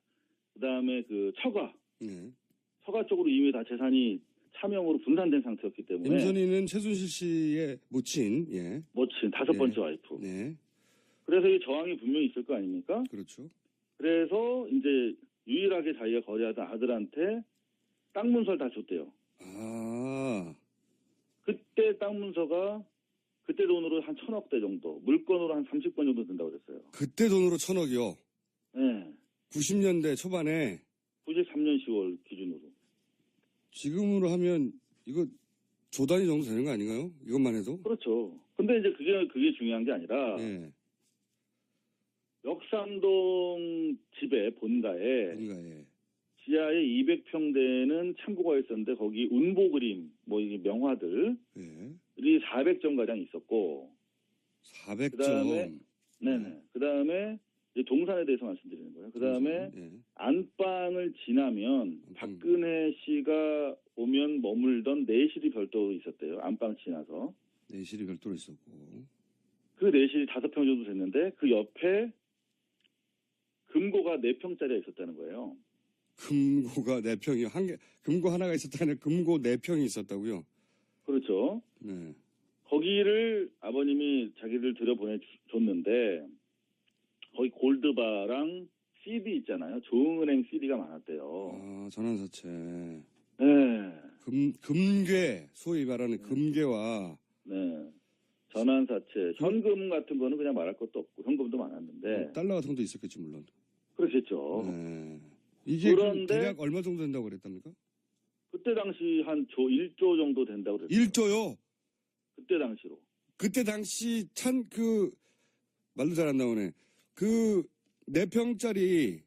그다음에 그 처가 쪽으로 이미 다 재산이 차명으로 분산된 상태였기 때문에. 임선희는 최순실 씨의 모친, 예. 모친 다섯 번째 와이프. 네. 그래서 이 저항이 분명히 있을 거 아닙니까? 그렇죠. 그래서 이제 유일하게 자기가 거래하던 아들한테 땅 문서를 다 줬대요. 아, 그때 땅 문서가 그때 돈으로 한 1,000억대 정도, 물건으로 한 30건 정도 된다고 그랬어요. 그때 돈으로 1,000억이요. 네. 90년대 초반에. 93년 10월 기준으로. 지금으로 하면 이거 조 단위 정도 되는 거 아닌가요? 이것만 해도? 그렇죠. 근데 이제 그게 중요한 게 아니라 예. 역삼동 집의 본가에 뭔가에. 지하에 200평 되는 창고가 있었는데 거기 운보 그림, 뭐 이게 명화들이 예. 400점 가량 있었고 400점. 그다음에 이제 동산에 대해서 말씀드리는 거예요. 그다음에 안방을 지나면 박근혜 씨가 오면 머물던 내실이 별도로 있었대요. 안방 지나서. 내실이 별도로 있었고. 그 내실이 5평 정도 됐는데 그 옆에 금고가 4평짜리가 있었다는 거예요. 금고가 4평이 금고 하나가 있었다는 금고 4평이 있었다고요? 그렇죠. 네. 거기를 아버님이 자기를 들여보내줬는데 거기 골드바랑 CD 있잖아요. 조은행 CD가 많았대요. 아, 전환사채. 네. 금괴, 소위 말하는 금괴와. 네. 전환사채. 현금 같은 거는 그냥 말할 것도 없고 현금도 많았는데. 달러 같은 것도 있었겠지, 물론. 그렇겠죠. 네. 이게 그런데 대략 얼마 정도 된다고 그랬답니까? 그때 당시 한 1조 정도 된다고 그랬어요. 1조요? 그때 당시로. 그때 당시 말도 잘 안 나오네. 4평짜리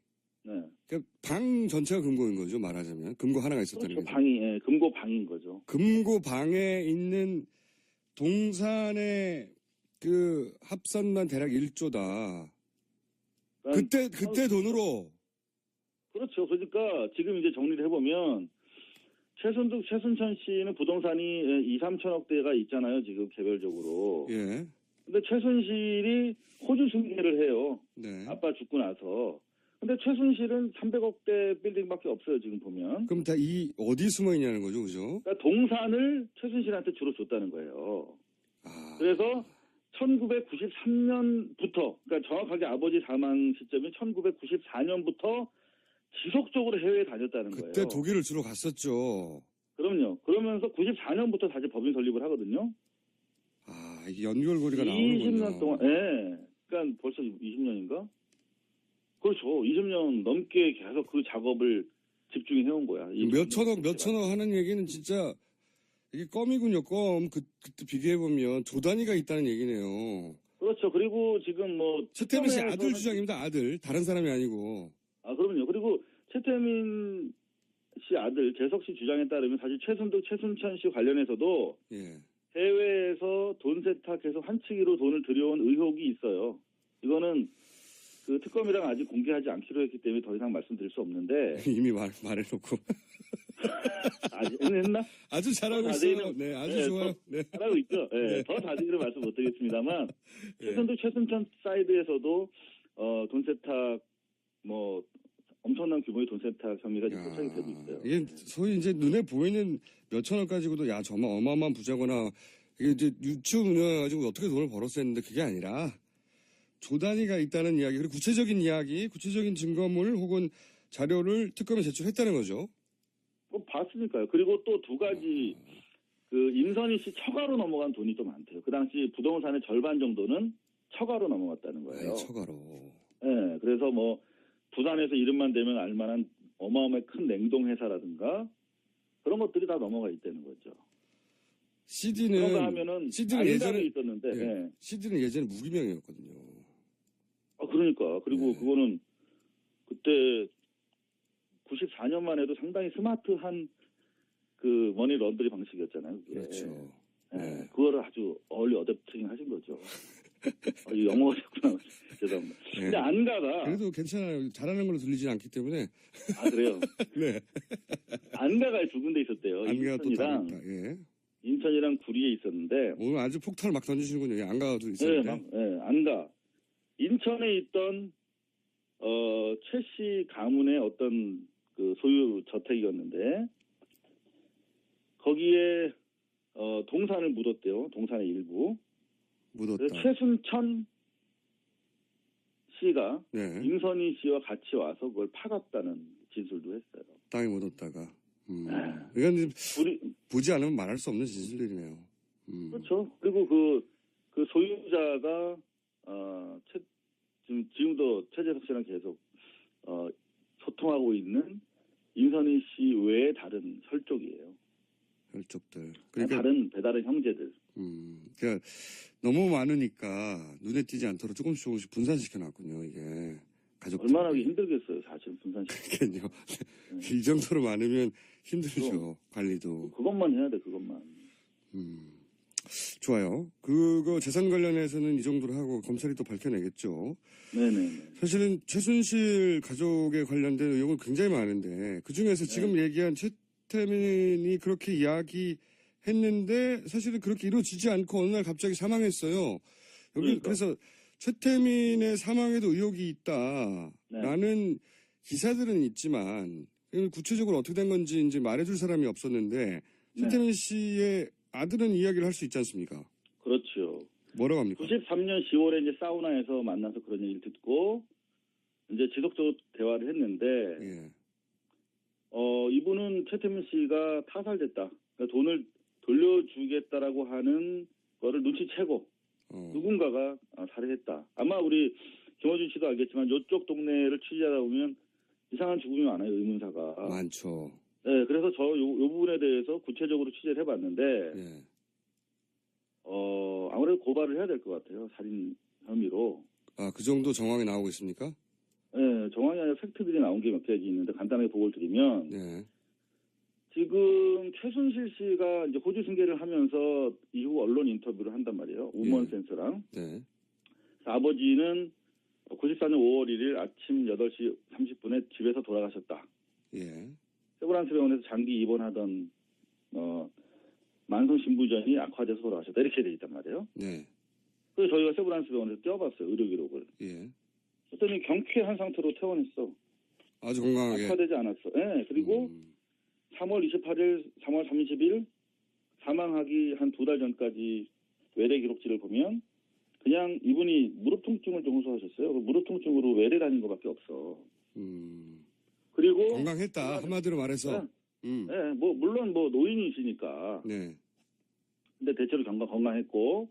네. 방 전체가 금고인 거죠, 말하자면. 금고 하나가 있었다는 그렇죠. 거죠. 금고 방인 거죠. 금고 방에 있는 동산의 합산만 대략 1조다. 그때 돈으로. 그렇죠. 그러니까 지금 이제 정리를 해보면 최순천 씨는 부동산이 2, 3천억대가 있잖아요. 지금 개별적으로. 예. 근데 최순실이 호주 승계를 해요. 네. 아빠 죽고 나서. 근데 최순실은 300억대 빌딩밖에 없어요. 지금 보면. 그럼 다 어디 숨어 있냐는 거죠, 그죠? 그러니까 동산을 최순실한테 주로 줬다는 거예요. 아. 그래서 1993년부터, 그러니까 정확하게 아버지 사망 시점이 1994년부터 지속적으로 해외에 다녔다는 거예요. 그때 독일을 주로 갔었죠. 그럼요. 그러면서 94년부터 다시 법인 설립을 하거든요. 아, 이게 연결고리가 나오는군요. 20년 동안, 예. 그러니까 벌써 20년인가? 그렇죠. 20년 넘게 계속 그 작업을 집중해온 거야. 몇 천억 하는 얘기는 진짜 이게 껌이군요, 껌. 그때 비교해보면 조 단위가 있다는 얘기네요. 그렇죠. 그리고 지금 최태민 씨 아들 주장입니다, 아들. 다른 사람이 아니고. 아, 그럼요. 그리고 최태민 씨 아들 재석 씨 주장에 따르면 사실 최순천 씨 관련해서도 예. 해외에서 돈 세탁해서 환치기로 돈을 들여온 의혹이 있어요. 이거는 그 특검이랑 아직 공개하지 않기로 했기 때문에 더 이상 말씀드릴 수 없는데. 이미 말해놓고. 아직 했나? 아주 잘하고 있어요. 네, 아주 좋아요. 네. 잘하고 있죠. 네, 네. 더 자세히는 말씀 못 드리겠습니다만. 네. 최순천 사이드에서도 돈 세탁 엄청난 규모의 돈 세탁 혐의가 지금 포착이 되고 있어요. 이게 소위 이제 눈에 보이는 몇천억 가지고도 정말 어마어마한 부자거나 이게 이제 유치원 운영해가지고 어떻게 돈을 벌었어 했는데 그게 아니라 조 단위가 있다는 이야기, 그리고 구체적인 이야기, 구체적인 증거물 혹은 자료를 특검에 제출했다는 거죠. 봤으니까요. 그리고 또 두 가지, 임선희 씨 처가로 넘어간 돈이 또 많대요. 그 당시 부동산의 절반 정도는 처가로 넘어갔다는 거예요. 아이, 처가로. 네, 그래서 부산에서 이름만 대면 알만한 어마어마한 큰 냉동회사라든가 그런 것들이 다 넘어가 있다는 거죠. CD는 예전에 있었는데, 예, 네. CD는 예전에 무기명이었거든요. 그러니까. 그리고 네. 그거는 그때 94년만 해도 상당히 스마트한 머니 런더리 방식이었잖아요. 그게. 그렇죠. 네. 그거를 아주 얼리 어댑팅 하신 거죠. 영어가 됐구나. 죄송합니다. 네. 근데 안가가. 그래도 괜찮아요. 잘하는 걸로 들리지 않기 때문에. 아, 그래요? 네. 안가가 두 군데 있었대요. 안가가 또 임선이랑 다르니까. 예. 인천이랑 구리에 있었는데 오늘 아주 폭탄을 막 던지시는군요. 안가도 네, 있었는데. 안가. 인천에 있던 최 씨 가문의 어떤 그 소유 저택이었는데 거기에 동산을 묻었대요. 동산의 일부. 묻었다. 그래서 최순천 씨가 네. 임선희 씨와 같이 와서 그걸 파갔다는 진술도 했어요. 땅에 묻었다가. 네. 이건 이제 우리 보지 않으면 말할 수 없는 진술들이네요. 그렇죠. 그리고 그 소유자가 지금도 최재석 씨랑 계속 소통하고 있는 임선희 씨 외에 다른 혈족이에요. 혈족들. 그러니까 다른 형제들. 그러니까 너무 많으니까 눈에 띄지 않도록 조금씩 분산시켜 놨군요. 이게 가족. 얼마나 하기 힘들겠어요. 사실 분산시키기. 그러니까요. 이 정도로 많으면 힘들죠. 관리도. 그것만 해야 돼. 그것만. 좋아요. 그거 재산 관련해서는 이 정도로 하고 검찰이 또 밝혀내겠죠. 네네. 사실은 최순실 가족에 관련된 의혹은 굉장히 많은데 그중에서 지금 얘기한 최태민이 그렇게 이야기했는데 사실은 그렇게 이루어지지 않고 어느 날 갑자기 사망했어요. 여기 그러니까. 그래서 최태민의 사망에도 의혹이 있다라는 기사들은 있지만 구체적으로 어떻게 된 건지 이제 말해줄 사람이 없었는데 최태민 씨의 아들은 이야기를 할 수 있지 않습니까? 그렇죠. 뭐라고 합니까? 93년 10월에 이제 사우나에서 만나서 그런 얘기를 듣고 이제 지속적으로 대화를 했는데 예. 이분은 최태민 씨가 타살됐다. 그러니까 돈을 돌려주겠다라고 하는 거를 눈치채고 누군가가 살해했다. 아마 우리 김어준 씨도 알겠지만 이쪽 동네를 취재하다 보면 이상한 죽음이 많아요. 의문사가. 많죠. 네, 그래서 요 부분에 대해서 구체적으로 취재를 해봤는데 예. 아무래도 고발을 해야 될 것 같아요. 살인 혐의로. 아, 그 정도 정황이 나오고 있습니까? 네, 정황이 아니라 팩트들이 나온 게 몇 가지 있는데 간단하게 보고를 드리면 네. 지금 최순실 씨가 이제 호주 승계를 하면서 이후 언론 인터뷰를 한단 말이에요. 우먼 센서랑. 네. 아버지는 94년 5월 1일 아침 8시 30분에 집에서 돌아가셨다. 예. 세브란스 병원에서 장기 입원하던 만성 신부전이 악화돼서 돌아가셨다. 이렇게 돼 있단 말이에요. 네. 그래서 저희가 세브란스 병원에서 떼어봤어요. 의료 기록을. 예. 그랬더니 경쾌한 상태로 퇴원했어. 아주 건강하게. 악화되지 않았어. 네, 그리고 3월 28일, 3월 30일 사망하기 한 2달 전까지 외래 기록지를 보면 그냥 이분이 무릎 통증을 좀 호소하셨어요. 무릎 통증으로 외래 다닌 것밖에 없어. 그리고 건강했다. 한마디로 말해서. 네, 물론 노인이시니까. 네. 근데 대체로 건강했고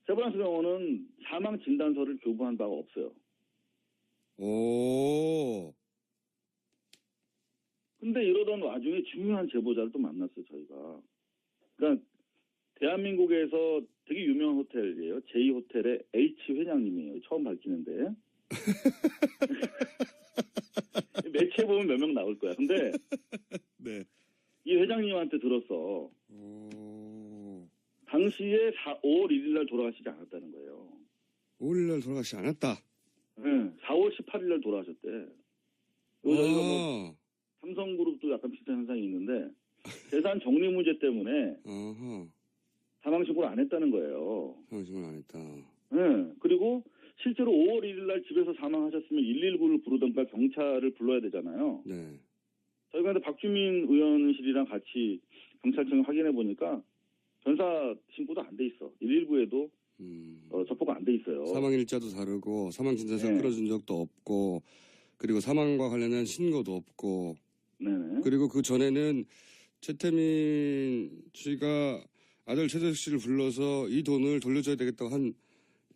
세브란스 병원은 사망 진단서를 교부한 바가 없어요. 오. 근데 이러던 와중에 중요한 제보자를 또 만났어요, 저희가. 그러니까 대한민국에서 되게 유명한 호텔이에요. 제2호텔의 H 회장님이에요. 처음 밝히는데. 매체 보면 몇 명 나올 거야. 근데 네. 이 회장님한테 들었어. 오. 당시에 5월 1일 날 돌아가시지 않았다는 거예요. 5일 날 돌아가시지 않았다. 네, 4월 18일 날 돌아가셨대. 저희가 삼성그룹도 약간 비슷한 현상이 있는데 재산 정리 문제 때문에 사망 신고를 안 했다는 거예요. 사망 신고를 안 했다. 네, 그리고 실제로 5월 1일 날 집에서 사망하셨으면 119를 부르던가 경찰을 불러야 되잖아요. 네. 저희가 근데 박주민 의원실이랑 같이 경찰청에 확인해 보니까 변사 신고도 안 돼 있어. 119에도 접수가 안 돼 있어요. 사망 일자도 다르고 사망 진단서 네. 끌어준 적도 없고 그리고 사망과 관련한 신고도 없고 네네. 그리고 그 전에는 최태민 씨가 아들 최재석 씨를 불러서 이 돈을 돌려줘야 되겠다고 한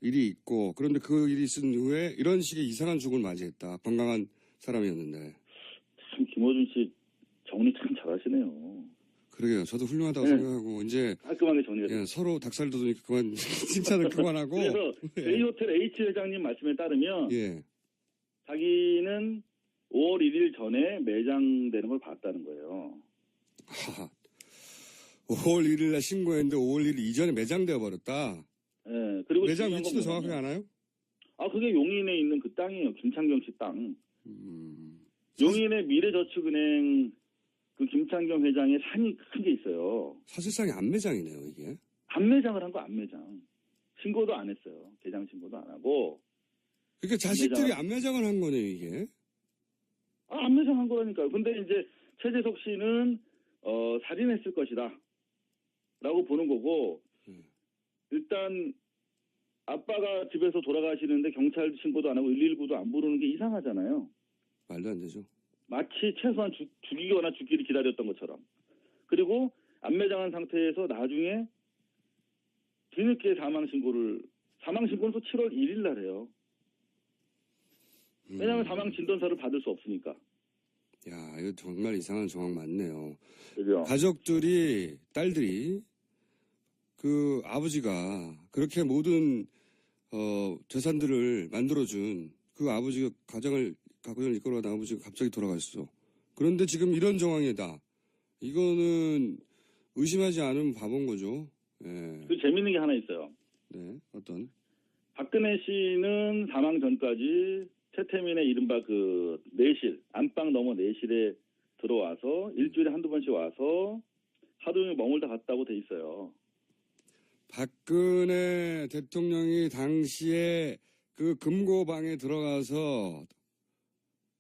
일이 있고 그런데 그 일이 있은 후에 이런 식의 이상한 죽음을 맞이했다. 건강한 사람이었는데. 참 김어준 씨 정리 참 잘하시네요. 그러게요. 저도 훌륭하다고 생각하고 이제 깔끔하게 정리가 예, 서로 닭살 돋으니까 그만 칭찬을 그만하고. 그래서 J호텔 H 회장님 말씀에 따르면 예. 자기는 5월 1일 전에 매장되는 걸 봤다는 거예요. 하하. 5월 1일 날 신고했는데 5월 1일 이전에 매장되어 버렸다. 예. 그리고 매장 중요한 위치도 건 정확하게 뭐냐면, 아나요? 그게 용인에 있는 그 땅이에요. 김창경 씨 땅. 용인의 미래저축은행 그 김창경 회장의 산이 큰 게 있어요. 사실상의 안매장이네요, 이게. 안매장을 한 거 안매장. 신고도 안 했어요. 개장 신고도 안 하고. 그러니까 자식들이 안매장을 한 거네요, 이게. 안매장 한 거라니까요. 근데 이제 최재석 씨는 살인했을 것이다 라고 보는 거고, 일단 아빠가 집에서 돌아가시는데 경찰 신고도 안 하고 119도 안 부르는 게 이상하잖아요. 말도 안 되죠. 마치 최소한 죽이거나 죽기를 기다렸던 것처럼. 그리고 안매장한 상태에서 나중에 뒤늦게 사망 신고는 또 7월 1일 날 해요. 왜냐하면 사망 진단서를 받을 수 없으니까. 야, 이거 정말 이상한 정황 맞네요. 그죠? 가족들이, 딸들이, 그 아버지가 그렇게 모든, 재산들을 만들어준 그 아버지가 가정을 이끌어가던 아버지가 갑자기 돌아갔어. 그런데 지금 이런 정황이다. 이거는 의심하지 않으면 바본 거죠. 예. 그 재밌는 게 하나 있어요. 네, 어떤? 박근혜 씨는 사망 전까지 최태민의 이른바 그 내실, 안방 넘어 내실에 들어와서 일주일에 한두 번씩 와서 하루 종일 머물다 갔다고 돼 있어요. 박근혜 대통령이 당시에 그 금고방에 들어가서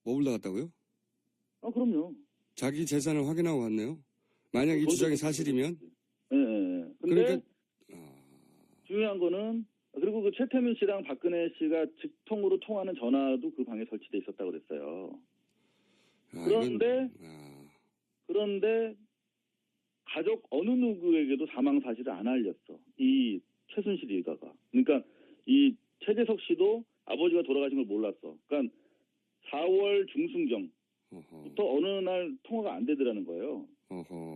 머물다 갔다고요? 그럼요. 자기 재산을 확인하고 갔네요. 만약 이 주장이 사실이면? 예, 예. 근데 그러니까, 중요한 거는 그리고 그 최태민 씨랑 박근혜 씨가 직통으로 통하는 전화도 그 방에 설치돼 있었다고 그랬어요. 그런데 가족 어느 누구에게도 사망 사실을 안 알렸어. 이 최순실 일가가. 그러니까 이 최재석 씨도 아버지가 돌아가신 걸 몰랐어. 그러니까 4월 중순경부터 어느 날 통화가 안 되더라는 거예요.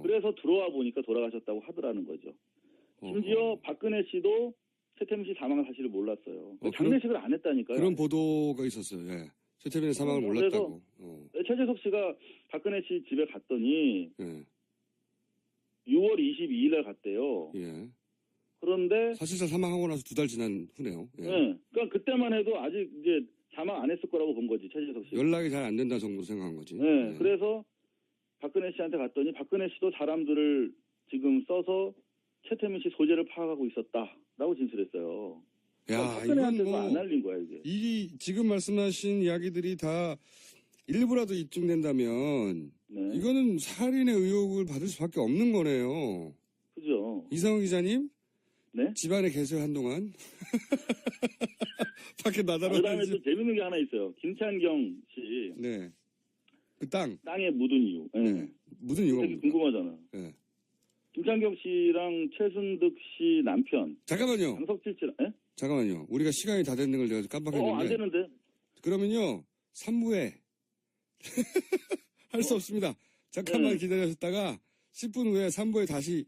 그래서 들어와 보니까 돌아가셨다고 하더라는 거죠. 심지어 박근혜 씨도 최태민 씨 사망 사실을 몰랐어요. 장례식을 안 했다니까요. 그런 보도가 있었어요. 예. 최태민의 사망을 몰랐다고. 최재석 씨가 박근혜 씨 집에 갔더니 예. 6월 22일 날 갔대요. 예. 그런데 사실상 사망하고 나서 2달 지난 후네요. 예. 네. 그러니까 그때만 해도 아직 이제 사망 안 했을 거라고 본 거지, 최재석 씨. 연락이 잘 안 된다 정도로 생각한 거지. 네. 예. 그래서 박근혜 씨한테 갔더니 박근혜 씨도 사람들을 지금 써서 최태민 씨 소재를 파악하고 있었다라고 진술했어요. 야, 박근혜한테 이건 안 알린 거야, 이게. 이 지금 말씀하신 이야기들이 다 일부라도 입증된다면 네. 이거는 살인의 의혹을 받을 수밖에 없는 거네요. 그죠. 이상훈 기자님, 네? 집안에 계세요 한동안. 밖에 그다음에 나다라든지. 또 재밌는 게 하나 있어요. 김창경 씨 네. 그 땅. 땅에 묻은 이유. 네. 네. 무슨 이유가 되게 뭡니까? 궁금하잖아. 네. 김창경 씨랑 최순득 씨 남편 잠깐만요. 장석질 씨랑 잠깐만요. 우리가 시간이 다 됐는 걸 내가 깜빡했는데. 안 되는데. 그러면요. 3부에 할 수 없습니다. 잠깐만 네. 기다리셨다가 10분 후에 3부에 다시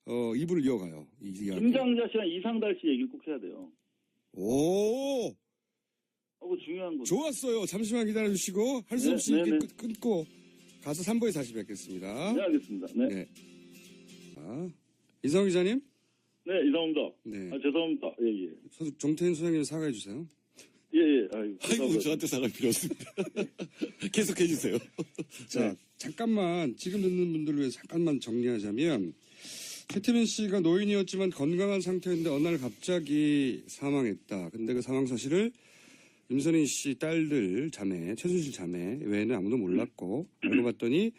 2부를 이어가요. 이 이야기. 김장자 씨랑 이상달 씨 얘기를 꼭 해야 돼요. 오! 그거 중요한 거. 좋았어요. 잠시만 기다려주시고 할 수 네, 없이 네, 이렇게 네. 끊고 가서 3부에 다시 뵙겠습니다. 네, 알겠습니다. 네. 네. 이상훈 기자님? 네, 이상입니다. 네. 죄송합니다. 예, 예. 정태인 소장님 사과해 주세요. 예, 예. 아이고, 저한테 사과할 필요 없습니다. 계속해 주세요. 자, 잠깐만 지금 듣는 분들을 위해서 잠깐만 정리하자면 최태민 씨가 노인이었지만 건강한 상태였는데 어느 날 갑자기 사망했다. 근데 그 사망 사실을 임선희 씨 딸들 자매, 최순실 자매 외에는 아무도 몰랐고 알고 봤더니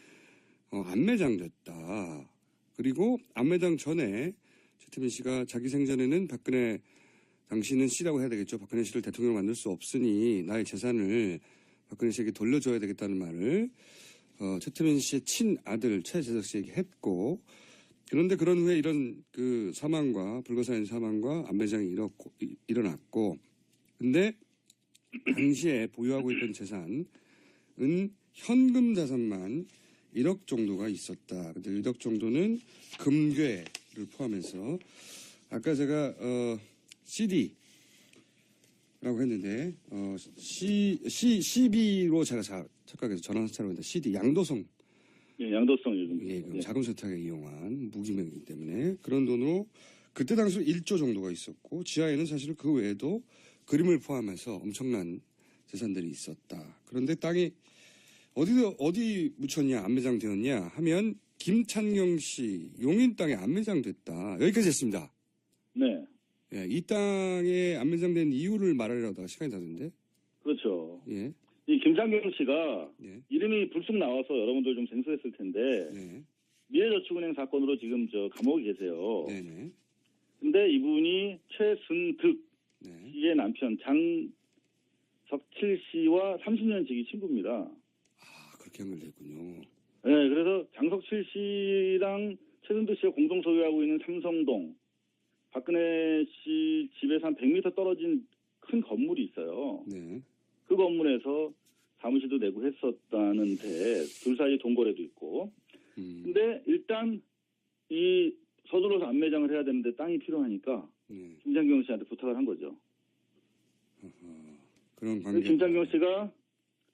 안매장 됐다. 그리고 안매장 전에 최태민 씨가 자기 생전에는 박근혜 당신은 씨라고 해야 되겠죠. 박근혜 씨를 대통령으로 만들 수 없으니 나의 재산을 박근혜 씨에게 돌려줘야 되겠다는 말을 최태민 씨의 친아들 최재석 씨에게 했고 그런데 그런 후에 이런 그 사망과 불가사의 사망과 안매장이 일어났고 근데 당시에 보유하고 있던 재산은 현금 자산만 1억 정도가 있었다. 근데 1억 정도는 금괴를 포함해서 아까 제가 CD라고 했는데 CB로 제가 착각해서 전화사차로 했는데 CD 양도성 예, 양도성 요즘. 예, 그 자금 세탁에 이용한 무기명이기 때문에 그런 돈으로 그때 당시 1조 정도가 있었고 지하에는 사실 그 외에도 그림을 포함해서 엄청난 재산들이 있었다. 그런데 땅이 어디 묻혔냐, 안매장 되었냐 하면 김찬경 씨 용인 땅에 안매장 됐다. 여기까지 했습니다. 네. 예, 이 땅에 안매장된 이유를 말하려다가 시간이 다 됐는데. 그렇죠. 예, 이 김창경 씨가 예, 이름이 불쑥 나와서 여러분들 좀 생소했을 텐데 네, 미래저축은행 사건으로 지금 감옥에 계세요. 네, 네, 근데 이분이 최순득 네. 씨의 남편 장석칠 씨와 30년 지기 친구입니다. 아, 그렇게 연결돼 있군요. 네, 그래서 장석칠 씨랑 최순득 씨가 공동 소유하고 있는 삼성동 박근혜 씨 집에서 한 100m 떨어진 큰 건물이 있어요. 네, 그 건물에서 사무실도 내고 했었다는데 둘 사이 동거래도 있고. 근데 일단 이 서둘러서 안매장을 해야 되는데 땅이 필요하니까 네. 김창경 씨한테 부탁을 한 거죠. 그런 그래서 관계. 김창경 씨가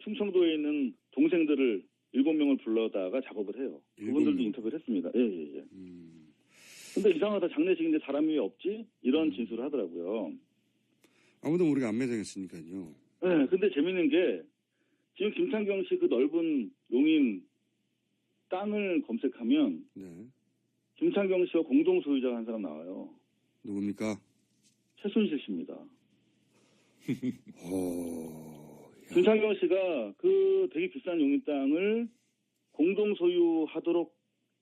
충청도에 있는 동생들을 7명을 불러다가 작업을 해요. 그분들도 7명? 인터뷰를 했습니다. 예. 근데 이상하다. 장례식인데 사람이 왜 없지? 이런 진술을 하더라고요. 아무도 모르게 안매장했으니까요. 네, 근데 재밌는 게 지금 김창경 씨 그 넓은 용인 땅을 검색하면 네, 김창경 씨와 공동 소유자가 한 사람 나와요. 누굽니까? 최순실 씨입니다. 야. 김창경 씨가 그 되게 비싼 용인 땅을 공동 소유하도록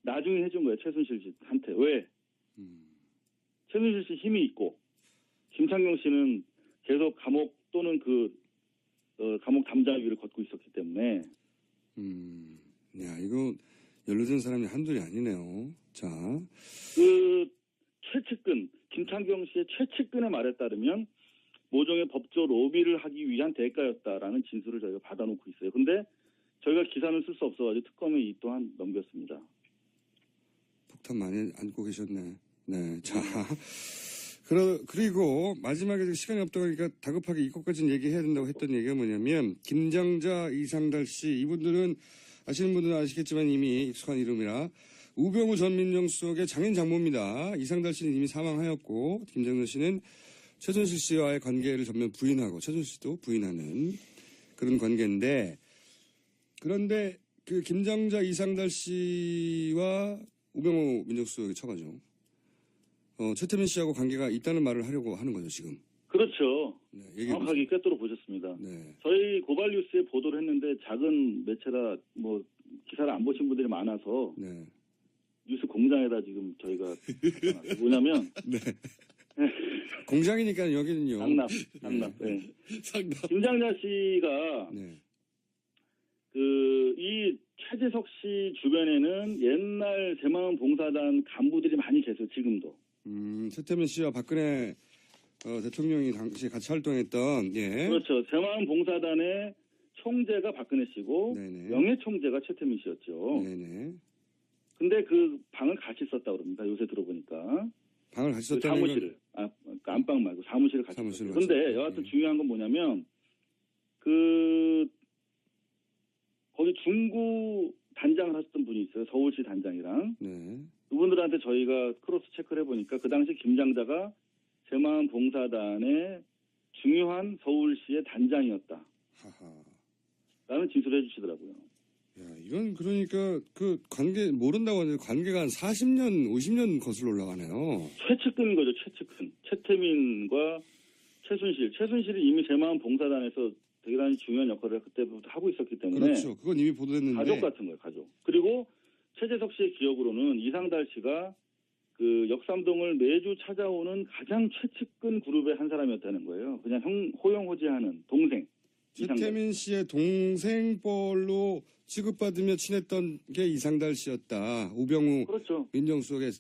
나중에 해준 거예요. 최순실 씨한테. 왜? 최순실 씨 힘이 있고 김창경 씨는 계속 감옥 또는 감옥 담장위를 걷고 있었기 때문에. 야, 이거 연루된 사람이 한둘이 아니네요. 자, 그 최측근 김창경 씨의 최측근의 말에 따르면 모종의 법조 로비를 하기 위한 대가였다라는 진술을 저희가 받아놓고 있어요. 근데 저희가 기사는 쓸 수 없어가지고 특검에 이 또한 넘겼습니다. 폭탄 많이 안고 계셨네. 네, 자. 그리고 마지막에 시간이 없다 보니까 다급하게 이것까지는 얘기해야 된다고 했던 얘기가 뭐냐면 김장자, 이상달 씨 이분들은 아시는 분들은 아시겠지만 이미 익숙한 이름이라 우병우 전 민정수석의 장인 장모입니다. 이상달 씨는 이미 사망하였고 김장자 씨는 최순실 씨와의 관계를 전면 부인하고 최순실 씨도 부인하는 그런 관계인데 그런데 그 김장자, 이상달 씨와 우병우 민정수석이 처가죠. 최태민 씨하고 관계가 있다는 말을 하려고 하는 거죠, 지금. 그렇죠. 네, 정확하게 꿰뚫어 보셨습니다. 네. 저희 고발뉴스에 보도를 했는데 작은 매체라 기사를 안 보신 분들이 많아서 네. 뉴스 공장에다 지금 저희가 뭐냐면 네. 공장이니까 여기는요. 상납. 네. 상담. 김장자 씨가 네. 이 최재석 씨 주변에는 옛날 새마을 봉사단 간부들이 많이 계세요. 지금도. 최태민 씨와 박근혜 대통령이 당시 같이 활동했던 예. 그렇죠. 새마을 봉사단의 총재가 박근혜 씨고 네네. 명예 총재가 최태민 씨였죠. 네네. 근데 그 방을 같이 썼다고 그럽니다. 요새 들어보니까. 방을 같이 그 썼다는 사무실을. 그러니까 안방 말고 사무실을 같이 사무실을 썼어요. 근데 같이 여하튼 예. 중요한 건 뭐냐면 거기 중구 단장을 하셨던 분이 있어요. 서울시 단장이랑. 네. 그분들한테 저희가 크로스 체크를 해보니까 그 당시 김장자가 새마을 봉사단의 중요한 서울시의 단장이었다. 하하. 라는 진술을 해주시더라고요. 야, 이건 그러니까 그 관계 모른다고 하는데 관계가 한 40년, 50년 거슬러 올라가네요. 최측근인 거죠. 최측근. 최태민과 최순실. 최순실이 이미 새마을 봉사단에서 대단히 중요한 역할을 그때부터 하고 있었기 때문에 그렇죠. 그건 이미 보도됐는데. 가족 같은 거예요. 가족. 그리고 최재석 씨의 기억으로는 이상달 씨가 그 역삼동을 매주 찾아오는 가장 최측근 그룹의 한 사람이었다는 거예요. 그냥 호용호제하는 동생. 이상달. 최태민 씨의 동생뻘로 취급받으며 친했던 게 이상달 씨였다. 우병우 그렇죠. 민정수석의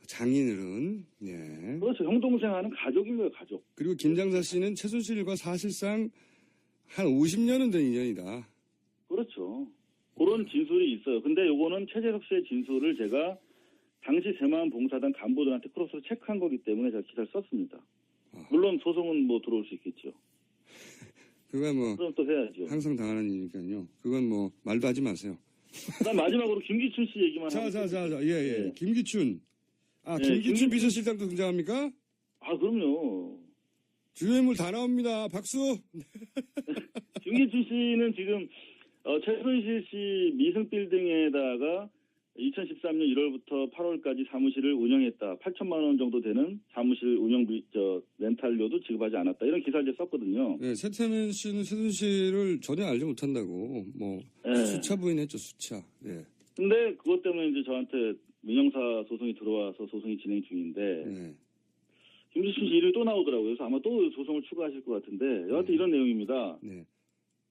장인어른. 예. 그렇죠. 형 동생 하는 가족인 거예요. 가족. 그리고 김장자 씨는 최순실과 사실상 한 50년은 된 인연이다. 그렇죠. 그런 진술이 있어요. 근데 요거는 최재석 씨의 진술을 제가 당시 새마을 봉사단 간부들한테 크로스로 체크한 거기 때문에 제가 기사를 썼습니다. 물론 소송은 들어올 수 있겠죠. 그건 뭐 그럼 또 해야죠. 항상 당하는 일이니까요. 그건 뭐 말도 하지 마세요. 그다음 마지막으로 김기춘 씨 얘기만 하고. 예. 네. 김기춘. 네, 김기춘 비서실장도 등장합니까? 그럼요. 주요인물 다 나옵니다. 박수. 김기춘 씨는 지금 최순실 씨 미승 빌딩에다가 2013년 1월부터 8월까지 사무실을 운영했다. 8천만 원 정도 되는 사무실 운영비 렌탈료도 지급하지 않았다. 이런 기사를 이제 썼거든요. 네, 최태민 씨는 최순실을 전혀 알지 못한다고 수차 부인했죠, 수차. 네. 근데 그것 때문에 이제 저한테 민형사 소송이 들어와서 소송이 진행 중인데 네. 김기춘 씨 이름이 또 나오더라고요. 그래서 아마 또 소송을 추가하실 것 같은데 여하튼 이런 내용입니다. 네.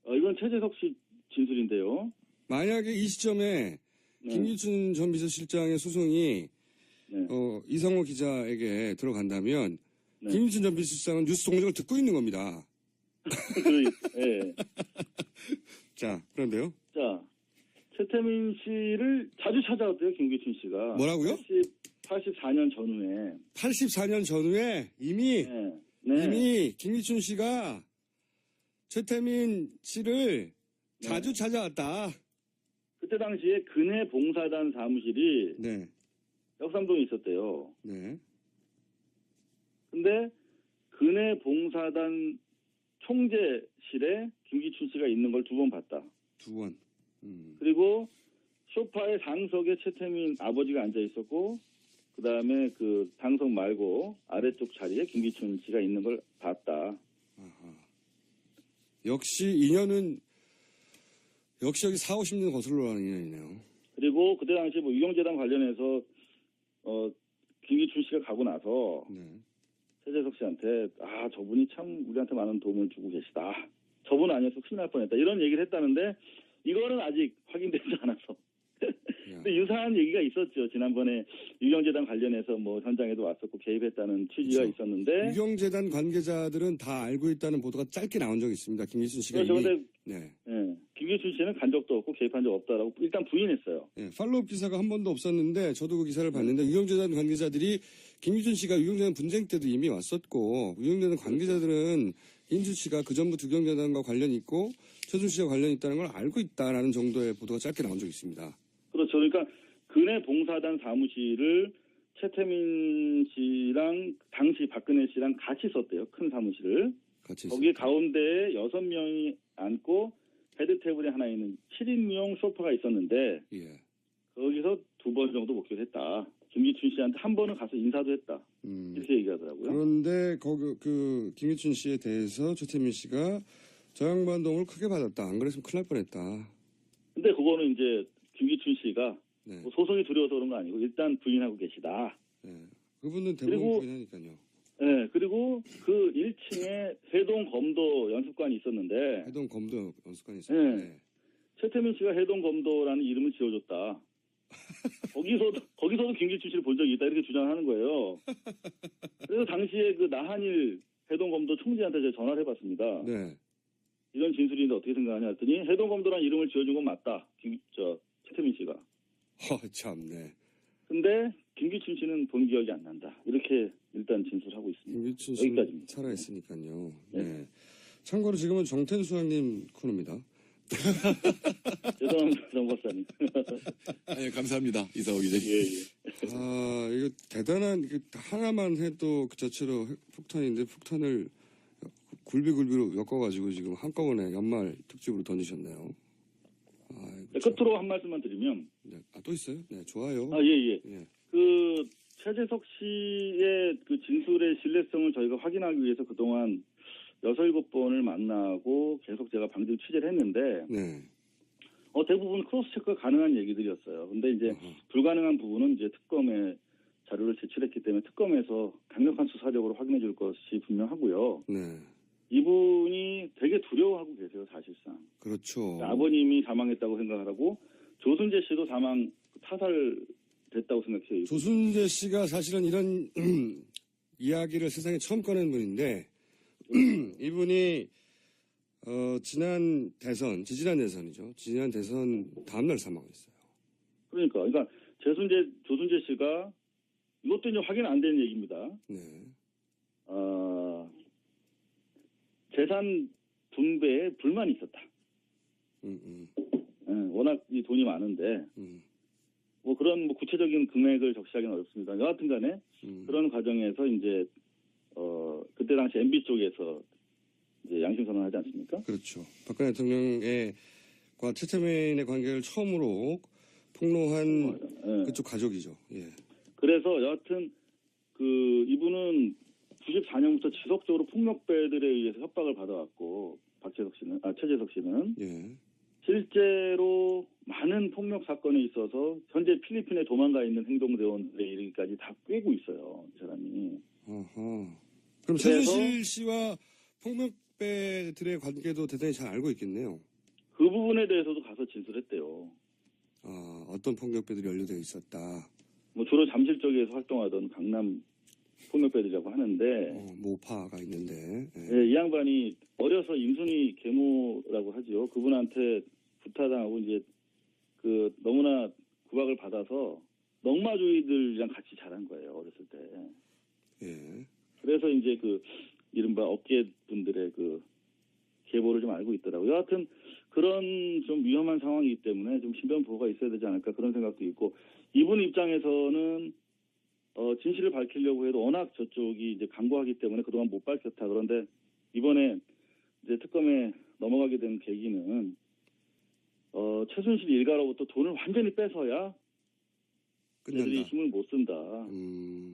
이건 최재석 씨 진술인데요. 만약에 이 시점에 김기춘 전 비서실장의 소송이 이상호 기자에게 들어간다면 김기춘 전 비서실장은 뉴스 동정을 듣고 있는 겁니다. 네. 자, 그런데요. 자, 최태민 씨를 자주 찾아왔대요, 김기춘 씨가. 뭐라고요? 84년 전후에. 84년 전후에 이미 김기춘 씨가 최태민 씨를 자주 찾아왔다. 그때 당시에 근해 봉사단 사무실이 역삼동에 있었대요. 네. 근데 근해 봉사단 총재실에 김기춘 씨가 있는 걸 2번 봤다. 2번. 그리고 소파의 상석에 최태민 아버지가 앉아 있었고, 그 다음에 그 상석 말고 아래쪽 자리에 김기춘 씨가 있는 걸 봤다. 아하. 역시 인연은 역시 여기 4, 50년 거슬러 가는 인연이네요. 그리고 그때 당시 유경재단 관련해서 김기춘 씨가 가고 나서 최재석 씨한테 저분이 참 우리한테 많은 도움을 주고 계시다. 저분 아니었으면 큰일 날 뻔했다. 이런 얘기를 했다는데 이거는 아직 확인되지 않아서. 근데 유사한 얘기가 있었죠. 지난번에 유경재단 관련해서 현장에도 왔었고 개입했다는 취지가 있었는데. 유경재단 관계자들은 다 알고 있다는 보도가 짧게 나온 적이 있습니다. 김기춘 씨가 그런데 김기춘 씨는 간 적도 없고 개입한 적 없다라고 일단 부인했어요. 네, 팔로업 기사가 한 번도 없었는데 저도 그 기사를 봤는데 유경재단 관계자들이 김기춘 씨가 유경재단 분쟁 때도 이미 왔었고 유경재단 관계자들은 김기춘 씨가 그 전부터 유경재단과 관련이 있고 최순실 씨와 관련이 있다는 걸 알고 있다라는 정도의 보도가 짧게 나온 적이 있습니다. 그렇죠. 그러니까 근해 봉사단 사무실을 최태민 씨랑 당시 박근혜 씨랑 같이 썼대요. 큰 사무실을. 거기에 가운데에 6명이 앉고 헤드 테이블이 하나 있는 7인용 소파가 있었는데 거기서 2번 정도 목격을 했다. 김기춘 씨한테 한 번은 가서 인사도 했다. 이렇게 얘기하더라고요. 그런데 그 김기춘 씨에 대해서 최태민 씨가 저 양반 도움을 크게 받았다. 안 그랬으면 큰일 날 뻔했다. 근데 그거는 이제 김기춘 씨가 소송이 두려워서 그런 거 아니고 일단 부인하고 계시다. 그분은 대부분 부인하니까요. 네, 그리고 그 1층에 해동 검도 연습관이 있었는데. 해동 검도 연습관이 있었는데. 최태민 씨가 해동 검도라는 이름을 지어줬다. 거기서도 김기춘 씨를 본 적이 있다 이렇게 주장하는 거예요. 그래서 당시에 그 나한일 해동 검도 총재한테 제가 전화를 해봤습니다. 이런 진술인데 어떻게 생각하냐 했더니 해동 검도라는 이름을 지어준 건 맞다. 최태민 씨가. 참네. 근데 김기춘 씨는 본 기억이 안 난다. 이렇게 일단 진술하고 있습니다. 김기춘 씨는 살아있으니까요. 네. 참고로 지금은 정태수 소장님 코너입니다. 죄송합니다, 정 박사님. 네, 감사합니다. 이상호 기자님. 이거 대단한, 하나만 해도 그 자체로 폭탄인데 폭탄을 굴비굴비로 엮어가지고 지금 한꺼번에 연말 특집으로 던지셨네요. 끝으로 한 말씀만 드리면. 또 있어요? 네, 좋아요. 그, 최재석 씨의 그 진술의 신뢰성을 저희가 확인하기 위해서 그동안 6, 7번을 만나고 계속 제가 방송 취재를 했는데. 대부분 크로스 체크가 가능한 얘기들이었어요. 근데 이제 불가능한 부분은 이제 특검에 자료를 제출했기 때문에 특검에서 강력한 수사력으로 확인해 줄 것이 분명하고요. 이분이 되게 두려워하고 계세요, 사실상. 그렇죠. 아버님이 사망했다고 생각하고 조순재 씨도 타살됐다고 생각해요. 조순재 씨가 사실은 이런 이야기를 세상에 처음 꺼낸 분인데 이분이 지지난 대선이죠. 지지난 대선 다음날 사망했어요. 그러니까 조순재 씨가 이것도 이제 확인 안 되는 얘기입니다. 재산 분배에 불만이 있었다. 워낙 이 돈이 많은데 그런 구체적인 금액을 적시하기는 어렵습니다. 여하튼 간에 그런 과정에서 이제 그때 당시 MB 쪽에서 이제 양심 선언하지 않습니까? 그렇죠. 박근혜 대통령의 최태민의 관계를 처음으로 폭로한 예. 그쪽 가족이죠. 예. 그래서 여하튼 이분은 94년부터 지속적으로 폭력배들에 의해서 협박을 받아왔고 최재석 씨는 예. 실제로 많은 폭력 사건에 있어서 현재 필리핀에 도망가 있는 행동대원들에 이르기까지 다 꿰고 있어요. 이 사람이. 어허. 그럼 그래서- 최순실 씨와 폭력배들의 관계도 대단히 잘 알고 있겠네요. 그 부분에 대해서도 가서 진술했대요. 어떤 폭력배들이 연루되어 있었다. 뭐 주로 잠실 쪽에서 활동하던 강남 폭력배들이라고 하는데 모파가 있는데. 예. 예, 이 양반이 어려서 임순희 계모라고 하죠. 그분한테 구타당하고 이제 너무나 구박을 받아서 넝마조이들이랑 같이 자란 거예요. 어렸을 때. 예. 그래서 이제 이른바 업계 분들의 계보를 좀 알고 있더라고요. 여하튼 그런 좀 위험한 상황이기 때문에 좀 신변 보호가 있어야 되지 않을까 그런 생각도 있고, 이분 입장에서는 진실을 밝히려고 해도 워낙 저쪽이 이제 강구하기 때문에 그동안 못 밝혔다. 그런데 이번에 이제 특검에 넘어가게 된 계기는 최순실 일가로부터 돈을 완전히 뺏어야 그들이 끝난다. 힘을 못 쓴다.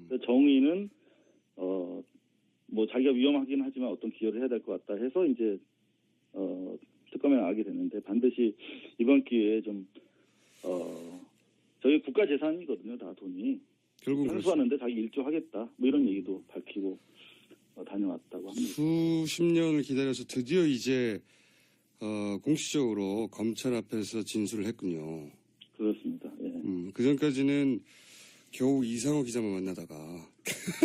그래서 정의는 뭐 자기가 위험하긴 하지만 어떤 기여를 해야 될 것 같다 해서 이제 특검에 나가게 됐는데, 반드시 이번 기회에 좀 저희 국가 재산이거든요. 다 돈이. 결국 항소하는데 자기 일조하겠다. 뭐 이런 얘기도 밝히고 다녀왔다고 합니다. 수십 년을 기다려서 드디어 이제 공식적으로 검찰 앞에서 진술을 했군요. 그렇습니다. 예. 그 전까지는 겨우 이상호 기자만 만나다가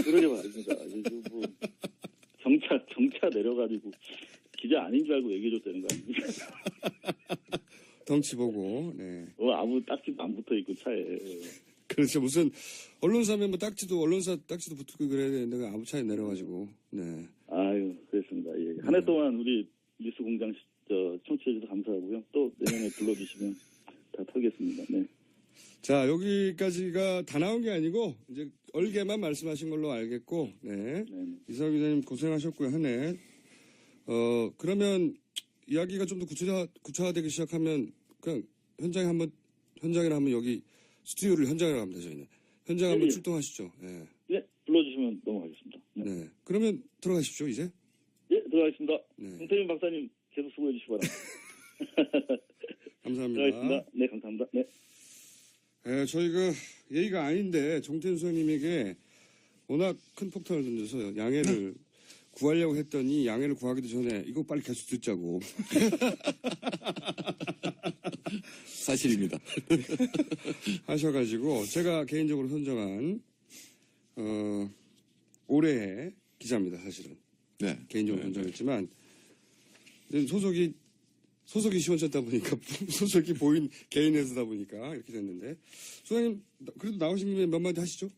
그러게 말입니다. 요즘 뭐 경차 내려가지고 기자 아닌 줄 알고 얘기해줬다는 거 아닙니까? 덩치 보고. 네. 아무 딱지도 안 붙어 있고 차에. 그렇죠. 무슨 언론사면 뭐 언론사 딱지도 붙고 그래야 되는데 아무 차에 내려가지고. 네. 아유, 그랬습니다. 예. 한 해 동안 우리 뉴스공장 청취해주셔서 감사하고요. 또 내년에 불러주시면 다 털겠습니다. 네. 자, 여기까지가 다 나온 게 아니고 이제 얼개만 말씀하신 걸로 알겠고. 네. 네. 이상호 기자님 고생하셨고요. 한 해. 그러면 이야기가 좀 더 구체화되기 시작하면 그냥 현장이라 하면 여기 스튜디오를 현장이라고 합니다. 저희는 현장 한번 예. 출동하시죠. 예. 네, 불러주시면 넘어가겠습니다. 네. 네. 그러면 들어가십시오. 이제. 예, 들어가겠습니다. 네. 홍태민 박사님 계속 수고해 주시기 바랍니다. 감사합니다. 들어가겠습니다. 네, 감사합니다. 네. 저희가 예의가 아닌데 정태인 수석님에게 워낙 큰 폭탄을 던져서 양해를 구하려고 했더니 양해를 구하기도 전에 이거 빨리 계속 듣자고. 사실입니다. 하셔가지고 제가 개인적으로 선정한 올해의 기자입니다. 사실은 네. 개인적으로 선정했지만 소속이 시원찮다 보니까 소속이 보인 개인 회사다 보니까 이렇게 됐는데, 소장님 그래도 나오신 김에 몇 마디 하시죠.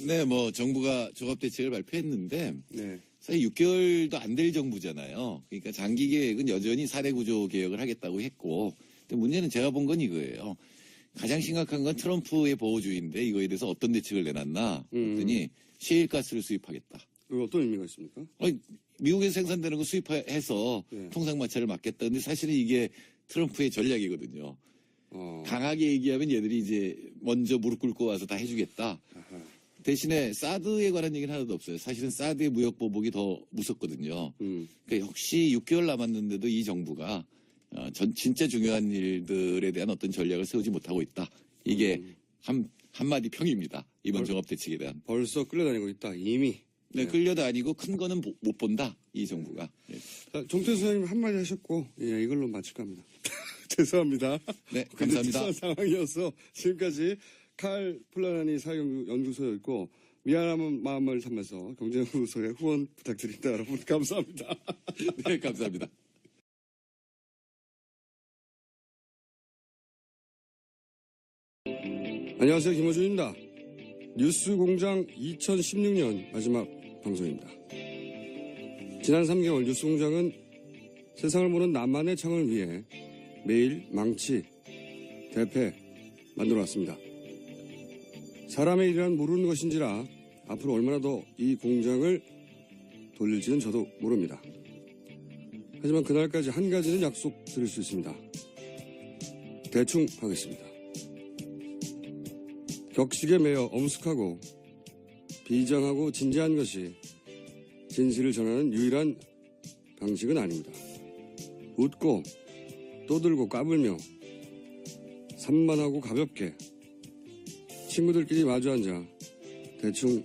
네, 뭐 정부가 종합대책을 발표했는데 네. 사실 6개월도 안 될 정부잖아요. 그러니까 장기 계획은 여전히 4대 구조 개혁을 하겠다고 했고, 근데 문제는 제가 본 건 이거예요. 가장 심각한 건 트럼프의 보호주의인데 이거에 대해서 어떤 대책을 내놨나 했더니 시일가스를 수입하겠다. 그거 어떤 의미가 있습니까? 미국에서 생산되는 거 수입해서 네. 통상마찰을 막겠다. 근데 사실은 이게 트럼프의 전략이거든요. 강하게 얘기하면 얘들이 이제 먼저 무릎 꿇고 와서 다 해주겠다. 아하. 대신에 사드에 관한 얘기는 하나도 없어요. 사실은 사드의 무역 보복이 더 무섭거든요. 그러니까 역시 6개월 남았는데도 이 정부가 진짜 중요한 일들에 대한 어떤 전략을 세우지 못하고 있다. 이게 한마디 평입니다. 이번 종합대책에 대한. 벌써 끌려다니고 있다. 이미. 네, 끌려다니고 큰 거는 못 본다. 이 정부가. 네. 자, 정태인 소장님 한마디 하셨고, 예, 이걸로 마칠까 합니다. 죄송합니다. 네, 감사합니다. 특수한 상황이어서 지금까지 칼 플라나니 사회연구소였고, 미안한 마음을 담아서 경제연구소에 후원 부탁드립니다. 여러분, 감사합니다. 네, 감사합니다. 안녕하세요. 김호준입니다. 뉴스공장 2016년 마지막 방송입니다. 지난 3개월 뉴스공장은 세상을 보는 나만의 창을 위해 매일 망치, 대패 만들어왔습니다. 사람의 일이란 모르는 것인지라 앞으로 얼마나 더 이 공장을 돌릴지는 저도 모릅니다. 하지만 그날까지 한 가지는 약속드릴 수 있습니다. 대충 하겠습니다. 격식에 매여 엄숙하고 비장하고 진지한 것이 진실을 전하는 유일한 방식은 아닙니다. 웃고 떠들고 까불며 산만하고 가볍게 친구들끼리 마주 앉아 대충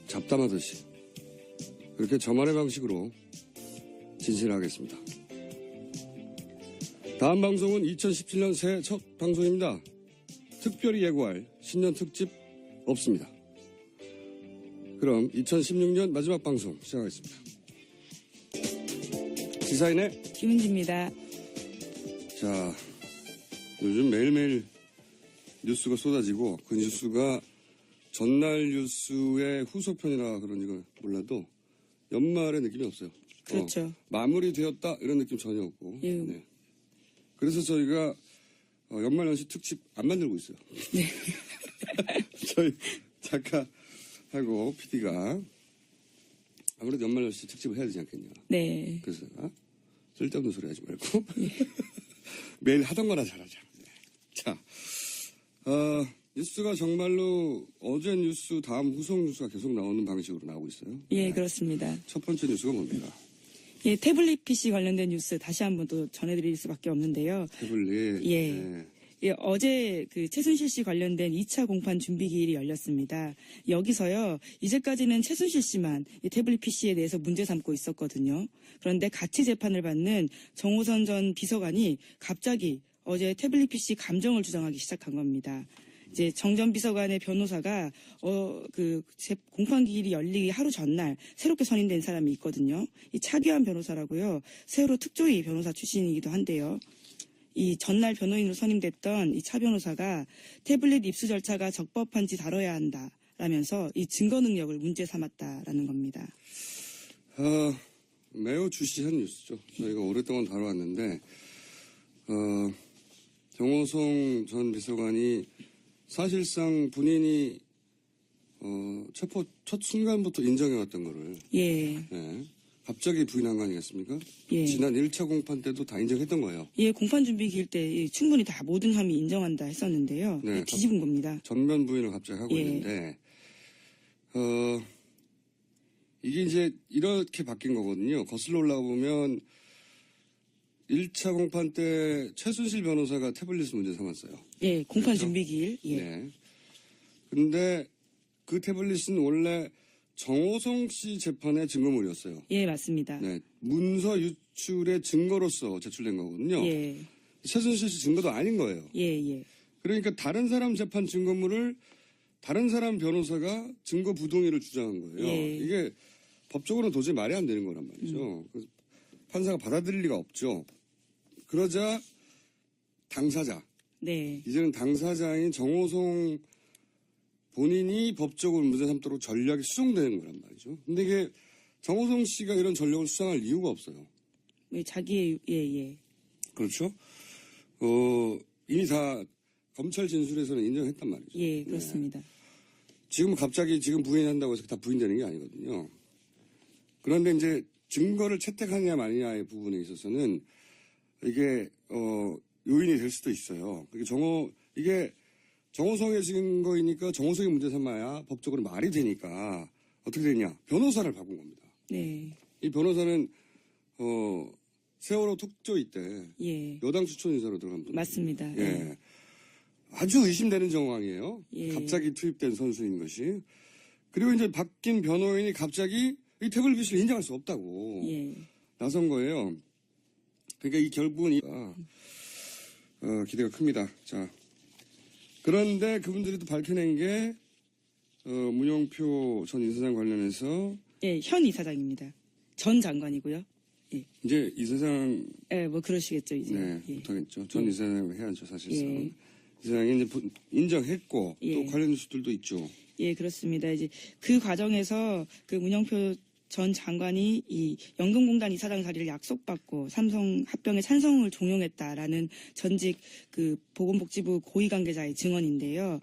잡담하듯이 그렇게 저만의 방식으로 진실을 하겠습니다. 다음 방송은 2017년 새해 첫 방송입니다. 특별히 예고할 신년 특집 없습니다. 그럼 2016년 마지막 방송 시작하겠습니다. 시사인의 김은지입니다. 자, 요즘 매일매일 뉴스가 쏟아지고 그 뉴스가 전날 뉴스의 후속편이라 그런지 몰라도 연말의 느낌이 없어요. 그렇죠. 마무리되었다 이런 느낌 전혀 없고. 예. 네. 그래서 저희가 연말연시 특집 안 만들고 있어요. 네. 저희 작가하고 PD가 아무래도 연말연시 특집을 해야 되지 않겠냐. 네. 그래서 쓸데없는 소리 하지 말고 매일 하던 거나 잘하자. 네. 자, 뉴스가 정말로 어제 뉴스 다음 후속 뉴스가 계속 나오는 방식으로 나오고 있어요. 예, 네. 그렇습니다. 첫 번째 뉴스가 뭡니까? 예, 태블릿 PC 관련된 뉴스 다시 한번 또 전해드릴 수밖에 없는데요. 태블릿. 예. 네. 예, 어제 그 최순실 씨 관련된 2차 공판 준비 기일이 열렸습니다. 여기서요, 이제까지는 최순실 씨만 이 태블릿 PC에 대해서 문제 삼고 있었거든요. 그런데 같이 재판을 받는 정호선 전 비서관이 갑자기 어제 태블릿 PC 감정을 주장하기 시작한 겁니다. 이제 정 전 비서관의 변호사가 공판 기일이 열리기 하루 전날 새롭게 선임된 사람이 있거든요. 이 차기환 변호사라고요. 세월호 특조위 변호사 출신이기도 한데요. 이 전날 변호인으로 선임됐던 이 차 변호사가 태블릿 입수 절차가 적법한지 다뤄야 한다라면서 이 증거 능력을 문제 삼았다라는 겁니다. 매우 주시한 뉴스죠. 저희가 오랫동안 다뤄왔는데 정호성 전 비서관이 사실상 본인이 체포 첫 순간부터 인정해왔던 거를 예. 네, 갑자기 부인한 거 아니겠습니까? 예. 지난 1차 공판 때도 다 인정했던 거예요. 예, 공판 준비 기일 때 충분히 다 모든 혐의 인정한다 했었는데요. 네, 뒤집은 겁니다. 전면 부인을 갑자기 하고 예. 있는데 이게 이제 이렇게 바뀐 거거든요. 거슬러 올라가 보면 1차 공판 때 최순실 변호사가 태블릿을 문제 삼았어요. 예, 공판 그렇죠? 준비 기일. 예. 네. 근데 그 태블릿은 원래 정호성 씨 재판의 증거물이었어요. 예, 맞습니다. 네. 문서 유출의 증거로서 제출된 거거든요. 예. 최순실 씨 증거도 아닌 거예요. 예, 예. 그러니까 다른 사람 재판 증거물을 다른 사람 변호사가 증거 부동의를 주장한 거예요. 예. 이게 법적으로는 도저히 말이 안 되는 거란 말이죠. 그래서 판사가 받아들일 리가 없죠. 그러자 당사자, 네. 이제는 당사자인 정호성 본인이 법적으로 문제 삼도록 전략이 수정되는 거란 말이죠. 근데 이게 정호성 씨가 이런 전략을 수정할 이유가 없어요. 자기의, 예. 그렇죠? 이미 다 검찰 진술에서는 인정했단 말이죠. 예, 그렇습니다. 지금 갑자기 부인한다고 해서 다 부인되는 게 아니거든요. 그런데 이제 증거를 채택하느냐 마느냐의 부분에 있어서는 이게 요인이 될 수도 있어요. 이게 정호성의 증거이니까 정호성이 문제 삼아야 법적으로 말이 되니까 어떻게 되냐? 변호사를 바꾼 겁니다. 네. 이 변호사는 세월호 특조위 때 예. 여당 추천 인사로 들어간 분. 맞습니다. 예. 아주 의심되는 정황이에요. 예. 갑자기 투입된 선수인 것이. 그리고 이제 바뀐 변호인이 갑자기 이 태블릿을 인정할 수 없다고 예. 나선 거예요. 그러니까 이 결국은 기대가 큽니다. 자, 그런데 그분들이 또 밝혀낸 게 문영표 전 이사장 관련해서 예, 현 이사장입니다. 전 장관이고요. 예. 이제 이사장 예, 뭐 그러시겠죠, 이제. 네, 예. 못하겠죠. 전 이사장을 해야죠, 사실상. 예. 이사장이 이제 인정했고 또 예. 관련 뉴스들도 있죠. 예, 그렇습니다. 이제 그 과정에서 그 문영표 전 장관이 이 연금공단 이사장 자리를 약속받고 삼성 합병에 찬성을 종용했다라는 전직 그 보건복지부 고위 관계자의 증언인데요.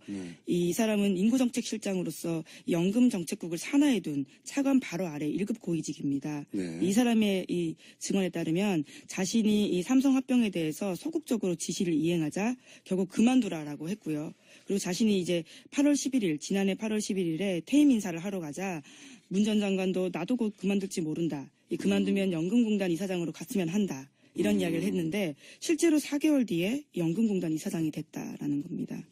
이 사람은 인구정책실장으로서 연금정책국을 산하에 둔 차관 바로 아래 1급 고위직입니다. 네. 이 사람의 이 증언에 따르면 자신이 이 삼성 합병에 대해서 소극적으로 지시를 이행하자 결국 그만두라라고 했고요. 그리고 자신이 이제 8월 11일, 지난해 8월 11일에 퇴임 인사를 하러 가자 문 전 장관도 나도 곧 그만둘지 모른다. 이 그만두면 연금공단 이사장으로 갔으면 한다. 이런 이야기를 했는데 실제로 4개월 뒤에 연금공단 이사장이 됐다라는 겁니다.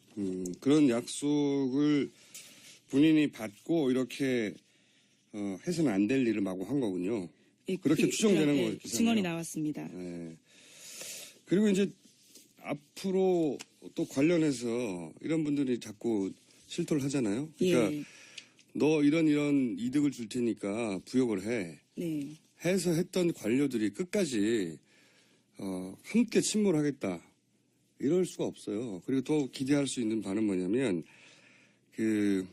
그런 약속을 본인이 받고 이렇게 해서는 안 될 일을 마구 한 거군요. 예, 그렇게 추정되는 예, 거예요. 증언이 나왔습니다. 네. 그리고 이제 앞으로 또 관련해서 이런 분들이 자꾸 실토를 하잖아요. 그러니까 예. 너 이런 이득을 줄 테니까 부역을 해. 네. 해서 했던 관료들이 끝까지 함께 침몰하겠다. 이럴 수가 없어요. 그리고 또 기대할 수 있는 바는 뭐냐면 그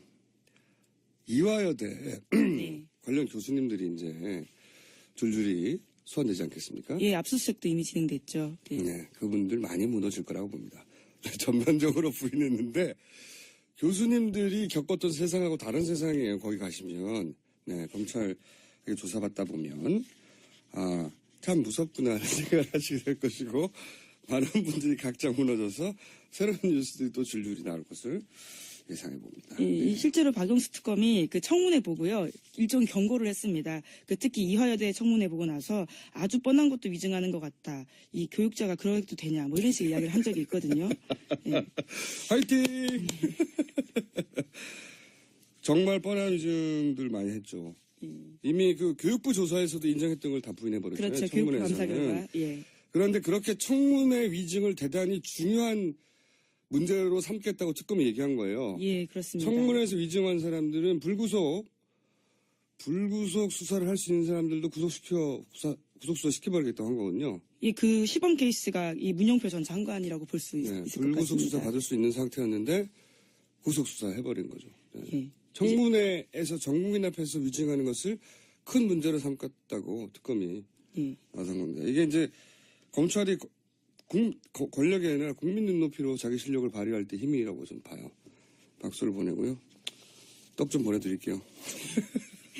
이화여대 네. 관련 교수님들이 이제 줄줄이 소환되지 않겠습니까? 예, 압수수색도 이미 진행됐죠. 네. 네, 그분들 많이 무너질 거라고 봅니다. 전반적으로 부인했는데 교수님들이 겪었던 세상하고 다른 세상이에요. 거기 가시면 네, 검찰 조사받다 보면 참 무섭구나 하는 생각을 하시게 될 것이고 많은 분들이 각자 무너져서 새로운 뉴스들이 또 줄줄이 나올 것을 예상해 봅니다. 실제로 박영수 특검이 그 청문회 보고요. 일종 경고를 했습니다. 특히 이화여대 청문회 보고 나서 아주 뻔한 것도 위증하는 것 같다. 이 교육자가 그래도 되냐. 뭐 이런 식의 이야기를 한 적이 있거든요. 네. 화이팅! 정말 뻔한 위증들 많이 했죠. 이미 그 교육부 조사에서도 인정했던 걸 다 부인해버렸잖아요. 그렇죠. 교육부 감사 청문회에서는. 결과. 예. 그런데 그렇게 청문회 위증을 대단히 중요한 문제로 삼겠다고 특검이 얘기한 거예요. 예, 그렇습니다. 청문회에서 위증한 사람들은 불구속 수사를 할 수 있는 사람들도 구속수사 시켜버리겠다고 한 거거든요. 예, 그 시범 케이스가 이 문영표 전 장관이라고 볼 수 있을 것 같습니다. 불구속 수사 받을 수 있는 상태였는데 구속 수사 해버린 거죠. 네. 예. 청문회에서 전 국민 앞에서 위증하는 것을 큰 문제로 삼겠다고 특검이 나선 겁니다. 이게 이제 검찰이 권력이 아니라 국민 눈높이로 자기 실력을 발휘할 때 힘이라고 좀 봐요. 박수를 보내고요. 떡 좀 보내드릴게요.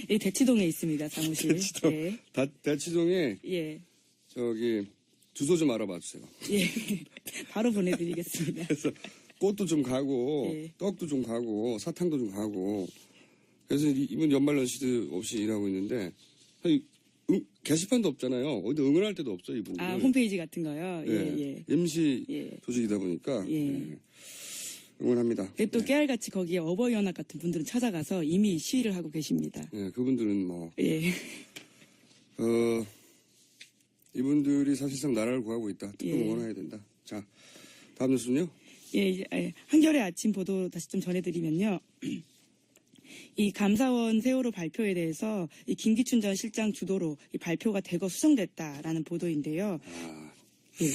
예, 대치동에 있습니다, 사무실. 대치동. 예. 대치동에 예. 저기 주소 좀 알아봐 주세요. 예. 바로 보내드리겠습니다. 그래서 꽃도 좀 가고 예. 떡도 좀 가고 사탕도 좀 가고 그래서 이번 연말 연시도 없이 일하고 있는데 게시판도 없잖아요. 어디 응원할 데도 없어요, 이분들. 홈페이지 같은 거요? 예, 예. 임시 예. 조직이다 보니까 예. 응원합니다. 또 깨알같이 거기에 어버이연합 같은 분들은 찾아가서 이미 시위를 하고 계십니다. 네, 그분들은 뭐 예. 이분들이 사실상 나라를 구하고 있다. 특검 예. 응원해야 된다. 자, 다음 뉴스는요? 예, 한겨레 아침 보도 다시 좀 전해드리면요. 이 감사원 세월호 발표에 대해서 이 김기춘 전 실장 주도로 이 발표가 대거 수정됐다라는 보도인데요. 예.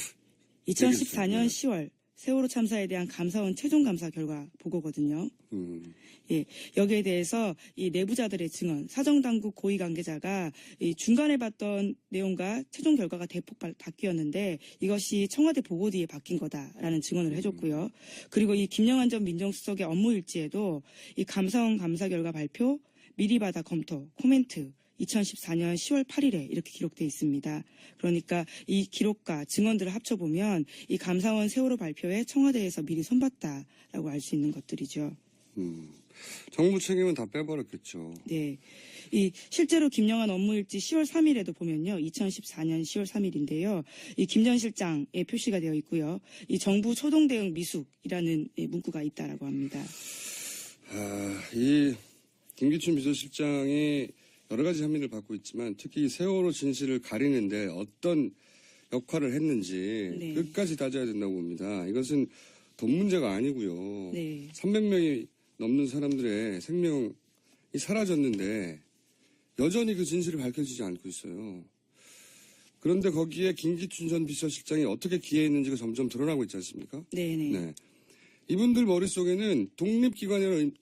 2014년 10월 세월호 참사에 대한 감사원 최종 감사 결과 보고거든요. 예, 여기에 대해서 이 내부자들의 증언, 사정당국 고위 관계자가 이 중간에 봤던 내용과 최종 결과가 대폭 바뀌었는데 이것이 청와대 보고 뒤에 바뀐 거다라는 증언을 해줬고요. 그리고 이 김영환 전 민정수석의 업무 일지에도 이 감사원 감사 결과 발표, 미리 받아 검토, 코멘트, 2014년 10월 8일에 이렇게 기록되어 있습니다. 그러니까 이 기록과 증언들을 합쳐보면 이 감사원 세월호 발표에 청와대에서 미리 손봤다라고 알 수 있는 것들이죠. 정부 책임은 다 빼버렸겠죠. 네. 이 실제로 김영환 업무일지 10월 3일에도 보면요. 2014년 10월 3일인데요. 이 김 전 실장의 표시가 되어 있고요. 이 정부 초동 대응 미숙이라는 문구가 있다라고 합니다. 이 김기춘 비서실장이 여러 가지 혐의를 받고 있지만 특히 세월호 진실을 가리는데 어떤 역할을 했는지 네. 끝까지 따져야 된다고 봅니다. 이것은 돈 문제가 아니고요. 네. 300명이 넘는 사람들의 생명이 사라졌는데 여전히 그 진실이 밝혀지지 않고 있어요. 그런데 거기에 김기춘 전 비서실장이 어떻게 기여했는지가 점점 드러나고 있지 않습니까? 네네. 네. 이분들 머릿속에는 독립기관이라는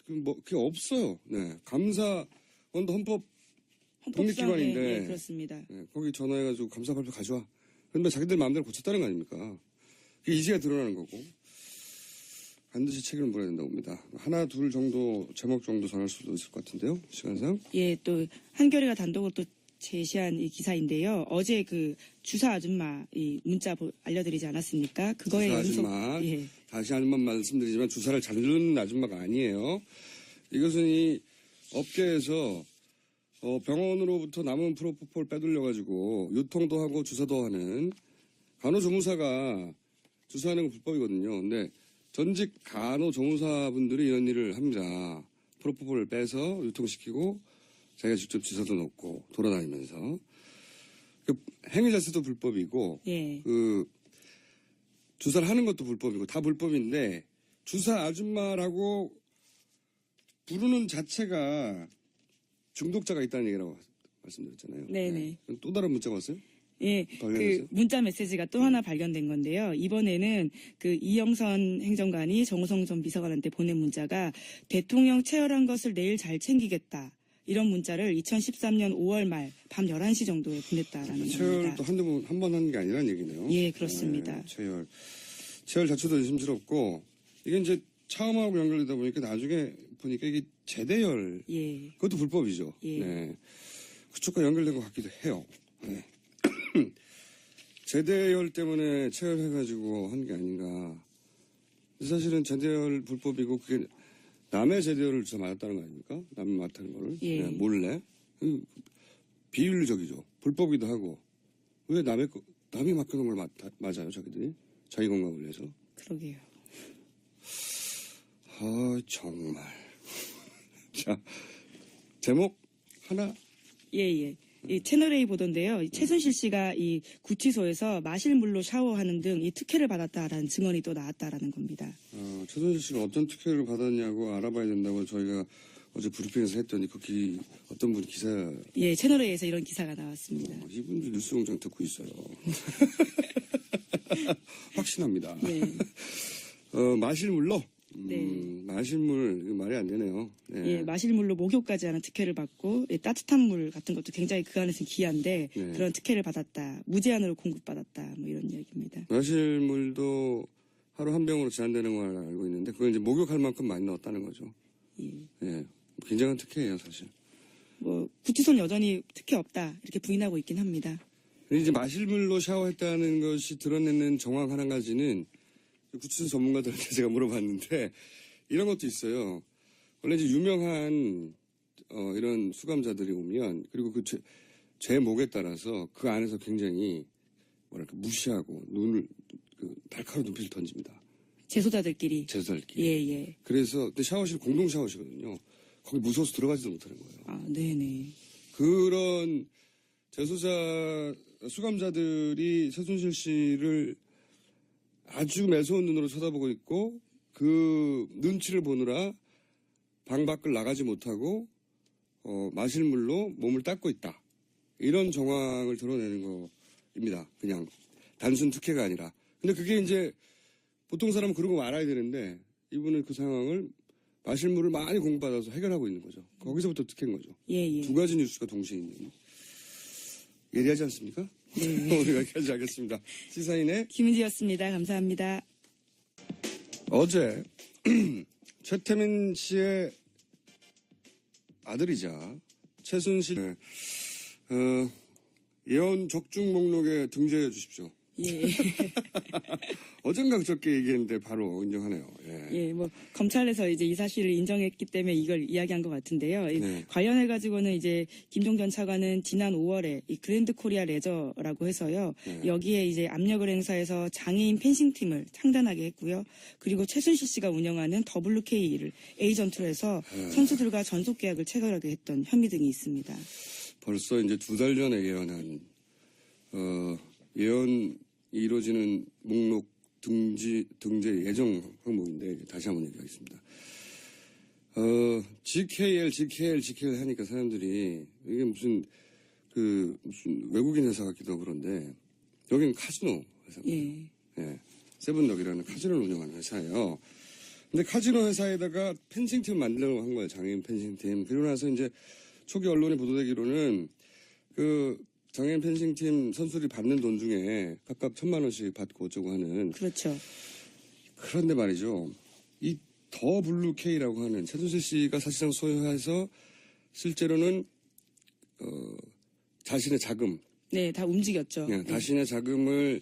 그게 없어요. 네. 감사원도 헌법 독립기관인데 예, 그렇습니다. 거기 전화해가지고 감사 발표 가져와. 그런데 자기들 마음대로 고쳤다는 거 아닙니까? 그게 이제야 드러나는 거고 반드시 책임을 물어야 된다고 봅니다. 하나 둘 정도 제목 정도 전할 수도 있을 것 같은데요. 시간상. 예, 또 한겨레가 단독으로 또 제시한 이 기사인데요. 어제 그 주사 아줌마 이 문자 알려드리지 않았습니까? 그거에 주사 연속 아줌마. 예. 다시 한 번 말씀드리지만 주사를 잘 누르는 아줌마가 아니에요. 이것은 이 업계에서 병원으로부터 남은 프로포폴 빼돌려가지고 유통도 하고 주사도 하는 간호조무사가 주사하는 건 불법이거든요. 근데 전직 간호조무사분들이 이런 일을 합니다. 프로포폴을 빼서 유통시키고 자기가 직접 주사도 놓고 돌아다니면서 그 행위 자체도 불법이고 예. 그 주사를 하는 것도 불법이고 다 불법인데 주사 아줌마라고 부르는 자체가 중독자가 있다는 얘기라고 말씀드렸잖아요. 네네. 또 다른 문자가 왔어요? 예, 발견했어요? 그 문자 메시지가 또 하나 발견된 건데요. 이번에는 그 이영선 행정관이 정호성 전 비서관한테 보낸 문자가 대통령 체열한 것을 내일 잘 챙기겠다. 이런 문자를 2013년 5월 말 밤 11시 정도에 보냈다라는 겁니다. 체열도 한 번 하는 게 아니라는 얘기네요. 예, 그렇습니다. 네, 체열 자체도 의심스럽고 이게 이제 차음하고 연결되다 보니까 나중에 보니까 이게 제대열 예. 그것도 불법이죠. 예. 네. 그쪽과 연결된 것 같기도 해요. 네. 제대열 때문에 체열해가지고 한 게 아닌가. 사실은 제대열 불법이고 그게 남의 제대열을 주사 맞았다는 거 아닙니까? 남이 맞다는 거를. 예. 네, 몰래. 비윤리적이죠. 불법이기도 하고. 왜 남이 맡겨놓은 걸 맞아요, 자기들이? 자기 건강을 위해서. 그러게요. 아, 정말. 자, 제목 하나. 예. 이 채널A 보던데요. 최순실 씨가 이 구치소에서 마실 물로 샤워하는 등 이 특혜를 받았다라는 증언이 또 나왔다라는 겁니다. 최순실 씨가 어떤 특혜를 받았냐고 알아봐야 된다고 저희가 어제 브리핑에서 했더니 어떤 분이 기사. 예, 채널A에서 이런 기사가 나왔습니다. 이분들 뉴스공장 듣고 있어요. 확신합니다. 네. 마실 물로. 네. 마실 물 이거 말이 안 되네요. 네. 예, 마실 물로 목욕까지 하는 특혜를 받고 따뜻한 물 같은 것도 굉장히 그 안에서 귀한데 네. 그런 특혜를 받았다. 무제한으로 공급받았다. 뭐 이런 이야기입니다. 마실 물도 하루 한 병으로 제한되는 걸 알고 있는데 그걸 이제 목욕할 만큼 많이 넣었다는 거죠. 예. 굉장한 특혜예요, 사실. 뭐 구치소는 여전히 특혜 없다. 이렇게 부인하고 있긴 합니다. 근데 이제 마실 물로 샤워했다는 것이 드러내는 정황 한 가지는 구치소 전문가들한테 제가 물어봤는데 이런 것도 있어요. 원래 이제 유명한 이런 수감자들이 오면 그리고 그 제목에 따라서 그 안에서 굉장히 뭐랄까 무시하고 날카로운 눈빛을 던집니다. 재소자들끼리. 재소자들끼리. 예. 그래서 근데 샤워실 공동 샤워실거든요. 거기 무서워서 들어가지도 못하는 거예요. 아, 네네. 그런 재소자 수감자들이 최순실 씨를 아주 매서운 눈으로 쳐다보고 있고 그 눈치를 보느라 방 밖을 나가지 못하고 마실 물로 몸을 닦고 있다. 이런 정황을 드러내는 겁니다. 그냥 단순 특혜가 아니라. 근데 그게 이제 보통 사람은 그런 거 알아야 되는데 이분은 그 상황을 마실 물을 많이 공급받아서 해결하고 있는 거죠. 거기서부터 특혜인 거죠. 예. 두 가지 뉴스가 동시에 있는. 예리하지 않습니까? 네. 오늘 여기까지 하겠습니다. 시사인의 김은지였습니다. 감사합니다. 어제 최태민 씨의 아들이자 최순실 예언 적중 목록에 등재해 주십시오. 예. 어젠가 그저께 얘기했는데 바로 인정하네요. 예, 뭐 검찰에서 이제 이 사실을 인정했기 때문에 이걸 이야기한 것 같은데요. 네. 관련해 가지고는 이제 김동 전 차관은 지난 5월에 이 그랜드 코리아 레저라고 해서요. 네. 여기에 이제 압력을 행사해서 장애인 펜싱 팀을 창단하게 했고요. 그리고 최순실 씨가 운영하는 WK를 에이전트로 해서 선수들과 전속 계약을 체결하게 했던 혐의 등이 있습니다. 벌써 이제 2달 전에 예언한 예언이 이루어지는 목록 등재 예정 항목인데 다시 한번 얘기하겠습니다. GKL 하니까 사람들이 이게 무슨 외국인 회사 같기도 하고 그런데 여기는 카지노 회사입니다. 예. 세븐덕이라는 카지노를 운영하는 회사예요. 근데 카지노 회사에다가 펜싱팀을 만들려고 한 거예요. 장애인 펜싱팀. 그러고 나서 이제 초기 언론에 보도되기로는 그 장애인 펜싱팀 선수들이 받는 돈 중에 각각 1,000만 원씩 받고 어쩌고 하는. 그렇죠. 그런데 말이죠. 이 더 블루 K라고 하는 최순실 씨가 사실상 소유해서 실제로는 자신의 자금, 네, 다 움직였죠. 네, 자신의 자금을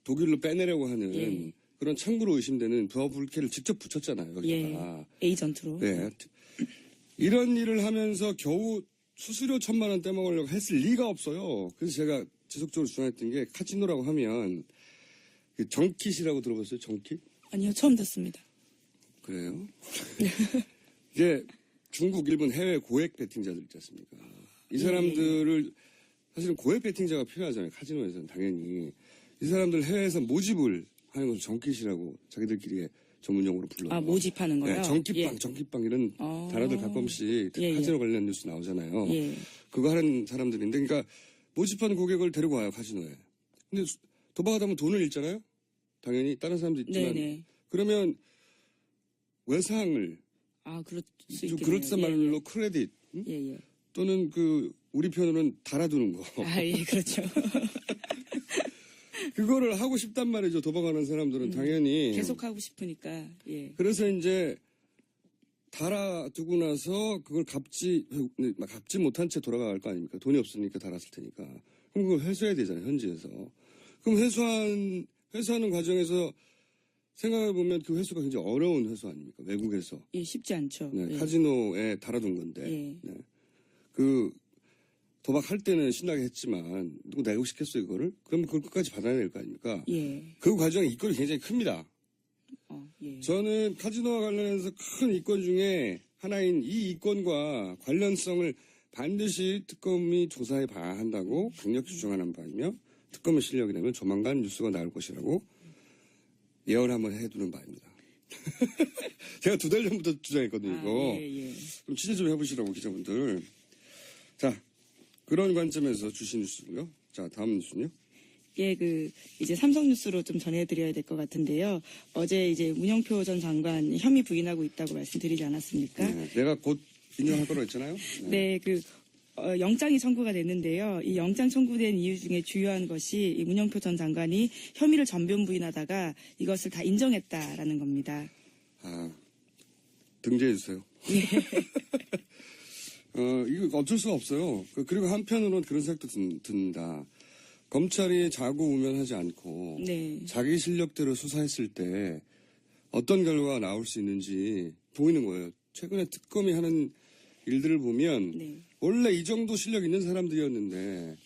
독일로 빼내려고 하는 그런 창구로 의심되는 더 블루 K를 직접 붙였잖아요. 여기다가. 에이전트로. 네. 이런 일을 하면서 겨우 수수료 1,000만 원 떼먹으려고 했을 리가 없어요. 그래서 제가 지속적으로 주장했던 게 카지노라고 하면 그 정킷이라고 들어봤어요? 정킷? 아니요, 처음 듣습니다. 그래요? 이게 중국, 일본 해외 고액 베팅자들 있지 않습니까? 이 사람들을 사실은 고액 베팅자가 필요하잖아요. 카지노에서는 당연히. 이 사람들 해외에서 모집을 하는 것을 정킷이라고 자기들끼리 전문용어로 불러요. 아, 모집하는 거요? 네, 정kit빵, 정kit빵 이런 단어들 가끔씩 카지노 관련 뉴스 나오잖아요. 그거 하는 사람들인데, 그러니까 모집하는 고객을 데리고 와요, 카지노에. 근데 도박하다 보면 돈을 잃잖아요? 당연히 다른 사람도 있지만. 네네. 그러면 외상을 그럴 수 좀 있겠네요. 그럴듯한 말로 크레딧 또는 우리 편으로는 달아두는 거. 그렇죠. 그거를 하고 싶단 말이죠. 도박하는 사람들은 당연히. 계속 하고 싶으니까. 그래서 이제 달아두고 나서 그걸 갚지 못한 채 돌아갈 거 아닙니까? 돈이 없으니까 달았을 테니까. 그럼 그걸 회수해야 되잖아요. 현지에서. 그럼 회수하는 과정에서 생각해보면 그 회수가 굉장히 어려운 회수 아닙니까? 외국에서. 쉽지 않죠. 네, 카지노에 달아둔 건데. 네. 그 도박할 때는 신나게 했지만 누구 내고 시켰어요 이거를? 그럼 그걸 끝까지 받아야 될 거 아닙니까? 그 과정에 이권이 굉장히 큽니다. 저는 카지노와 관련해서 큰 이권 중에 하나인 이 이권과 관련성을 반드시 특검이 조사해 봐야 한다고 강력히 주장하는 바이며 특검의 실력이 되면 조만간 뉴스가 나올 것이라고 예언 한번 해두는 바입니다. 제가 2달 전부터 주장했거든요, 이거. 좀 취재 좀 해보시라고, 기자분들. 자, 그런 관점에서 주신 뉴스고요. 자, 다음 뉴스는요. 이제 삼성뉴스로 좀 전해드려야 될 것 같은데요. 어제 이제 문영표 전 장관 혐의 부인하고 있다고 말씀드리지 않았습니까? 네, 내가 곧 인정할 거라고 했잖아요. 영장이 청구가 됐는데요. 이 영장 청구된 이유 중에 주요한 것이 이 문영표 전 장관이 혐의를 전면 부인하다가 이것을 다 인정했다라는 겁니다. 등재해주세요. 이거 어쩔 수가 없어요. 그리고 한편으로는 그런 생각도 든다. 검찰이 자고우면하지 않고 자기 실력대로 수사했을 때 어떤 결과가 나올 수 있는지 보이는 거예요. 최근에 특검이 하는 일들을 보면 원래 이 정도 실력 있는 사람들이었는데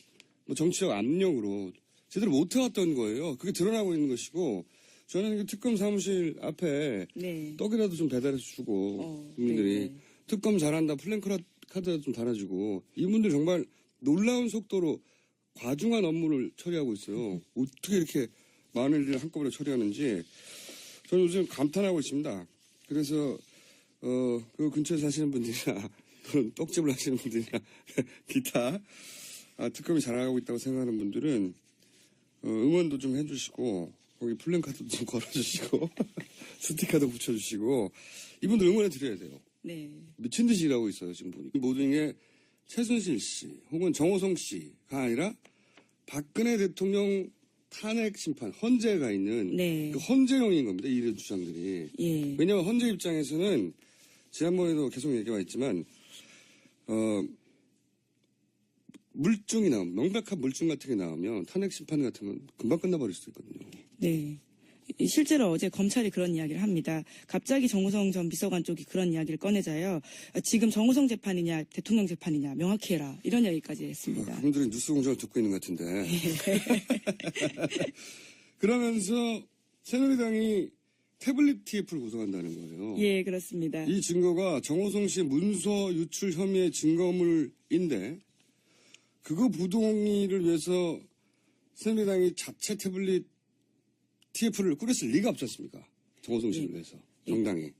뭐 정치적 압력으로 제대로 못 해왔던 거예요. 그게 드러나고 있는 것이고 저는 특검 사무실 앞에 떡이라도 좀 배달해서 주고 국민들이 특검 잘한다 플랜카드라도 좀 달아주고 이분들 정말 놀라운 속도로 과중한 업무를 처리하고 있어요. 어떻게 이렇게 많은 일을 한꺼번에 처리하는지 저는 요즘 감탄하고 있습니다. 그래서 그 근처에 사시는 분들이나 또는 떡집을 하시는 분들이나 기타 특검이 잘하고 있다고 생각하는 분들은 응원도 좀 해주시고 거기 플랜카드도 좀 걸어주시고 스티커도 붙여주시고 이분들 응원해 드려야 돼요. 미친 듯이 일하고 있어요 지금 보니. 모든 게 최순실 씨 혹은 정호성 씨가 아니라 박근혜 대통령 탄핵 심판 헌재가 있는 그 헌재형인 겁니다. 이런 주장들이. 왜냐하면 헌재 입장에서는 지난번에도 계속 얘기가 있지만 물증이 나오면 명백한 물증 같은 게 나오면 탄핵 심판 같은 건 금방 끝나버릴 수도 있거든요. 실제로 어제 검찰이 그런 이야기를 합니다. 갑자기 정호성 전 비서관 쪽이 그런 이야기를 꺼내자요. 지금 정호성 재판이냐 대통령 재판이냐 명확히 해라. 이런 이야기까지 했습니다. 그분들이 뉴스 공장을 듣고 있는 것 같은데. 그러면서 새누리당이 태블릿 TF를 구성한다는 거예요. 그렇습니다. 이 증거가 정호성 씨 문서 유출 혐의의 증거물인데 그거 부동의를 위해서 새누리당이 자체 태블릿 TF를 꾸렸을 리가 없지 않습니까? 정호성 씨를 위해서 정당이.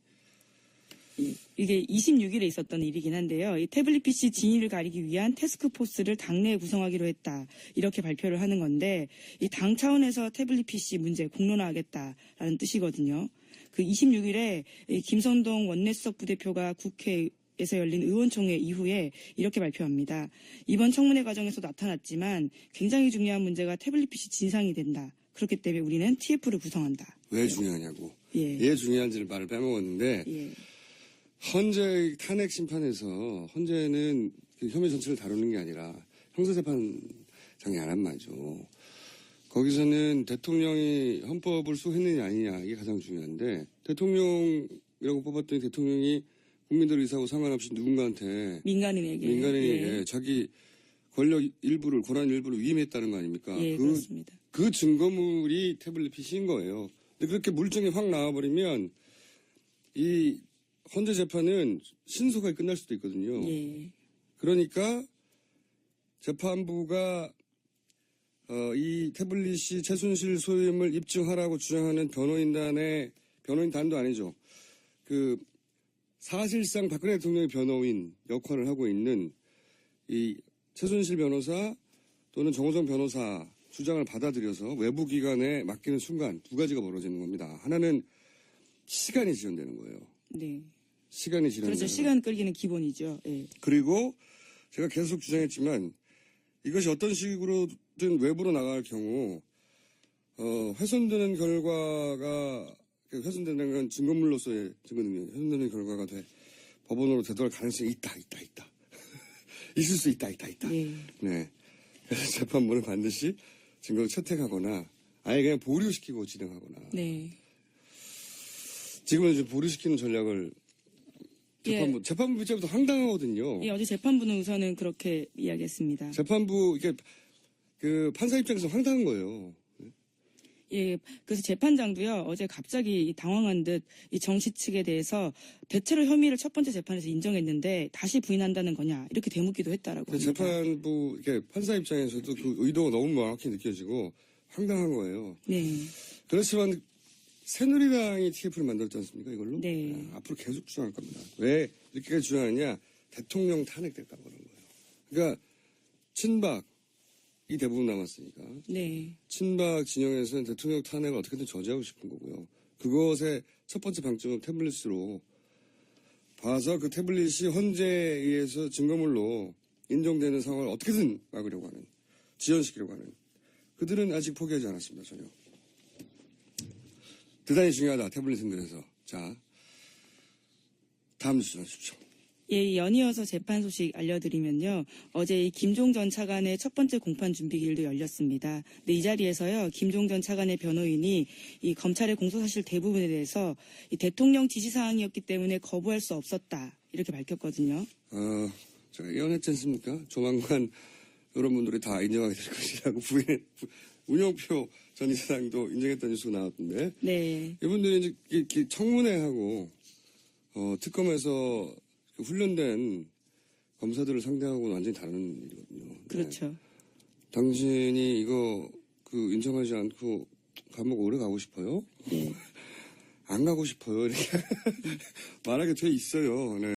이게 26일에 있었던 일이긴 한데요. 이 태블릿 PC 진위를 가리기 위한 태스크포스를 당내에 구성하기로 했다. 이렇게 발표를 하는 건데 이 당 차원에서 태블릿 PC 문제 공론화하겠다라는 뜻이거든요. 그 26일에 김선동 원내수석 부대표가 국회 에서 열린 의원총회 이후에 이렇게 발표합니다. 이번 청문회 과정에서 나타났지만 굉장히 중요한 문제가 태블릿 PC 진상이 된다. 그렇기 때문에 우리는 TF를 구성한다. 왜 중요하냐고. 예. 왜 중요한지를 말을 빼먹었는데 예. 헌재 탄핵 심판에서 헌재는 그 혐의 전체를 다루는 게 아니라 형사재판장이 하란 말이죠. 거기서는 대통령이 헌법을 수호했느냐 아니냐 이게 가장 중요한데 대통령이라고 뽑았더니 대통령이 국민들 의사하고 상관없이 누군가한테 민간인에게 자기 권력 일부를 권한 일부를 위임했다는 거 아닙니까? 예, 그렇습니다. 그 증거물이 태블릿 PC인 거예요. 근데 그렇게 물증이 확 나와버리면 이 헌재 재판은 신속하게 끝날 수도 있거든요. 예. 그러니까 재판부가 이 태블릿이 최순실 소유임을 입증하라고 주장하는 변호인단도 아니죠. 그 사실상 박근혜 대통령의 변호인 역할을 하고 있는 이 최순실 변호사 또는 정호성 변호사 주장을 받아들여서 외부 기관에 맡기는 순간 두 가지가 벌어지는 겁니다. 하나는 시간이 지연되는 거예요. 네. 시간이 지연되는 그렇죠. 시간 끌기는 기본이죠. 예. 그리고 제가 계속 주장했지만 이것이 어떤 식으로든 외부로 나갈 경우 훼손되는 결과가 훼손되는 건 증거물로서의 증거 능력이 훼손되는 결과가 법원으로 되돌아갈 가능성이 있다. 있을 수 있다. 예. 네. 그래서 재판부는 반드시 증거를 채택하거나 아예 그냥 보류시키고 진행하거나. 네. 지금은 이제 보류시키는 전략을 재판부 입장부터 황당하거든요. 예, 어제 재판부는 우선은 그렇게 이야기했습니다. 재판부 이게 그 판사 입장에서 황당한 거예요. 예, 그래서 재판장도요, 어제 갑자기 당황한 듯 이 정씨 측에 대해서 대체로 혐의를 첫 번째 재판에서 인정했는데 다시 부인한다는 거냐, 이렇게 되묻기도 했다라고 합니다. 재판부, 이렇게 판사 입장에서도 그 의도가 너무 명확히 느껴지고 황당한 거예요. 네. 그렇지만 새누리당이 TF를 만들었지 않습니까, 이걸로? 네. 앞으로 계속 주장할 겁니다. 왜 이렇게까지 주장하냐? 대통령 탄핵됐다고 그러는 거예요. 그러니까 친박이 대부분 남았으니까. 네. 친박 진영에서는 대통령 탄핵을 어떻게든 저지하고 싶은 거고요. 그것의 첫 번째 방점은 태블릿으로 봐서 그 태블릿이 헌재에 의해서 증거물로 인정되는 상황을 어떻게든 막으려고 하는, 지연시키려고 하는. 그들은 아직 포기하지 않았습니다, 전혀. 대단히 중요하다, 태블릿은. 그래서. 자, 다음 뉴스 전해주십시오. 예, 연이어서 재판 소식 알려드리면요. 어제 이 김종 전 차관의 첫 번째 공판 준비기일도 열렸습니다. 근데 이 자리에서요, 김종 전 차관의 변호인이 이 검찰의 공소사실 대부분에 대해서 이 대통령 지시사항이었기 때문에 거부할 수 없었다. 이렇게 밝혔거든요. 제가 예언했지 않습니까? 조만간 여러분들이 다 인정하게 될 것이라고 운영표 전 이사장도 인정했다는 뉴스가 나왔던데. 네. 이분들이 이제 이렇게 청문회하고, 특검에서 훈련된 검사들을 상대하고는 완전히 다른 일이거든요. 그렇죠. 네. 당신이 이거 인정하지 않고 감옥 오래 가고 싶어요? 예. 안 가고 싶어요. 이렇게 말하게 돼 있어요. 네.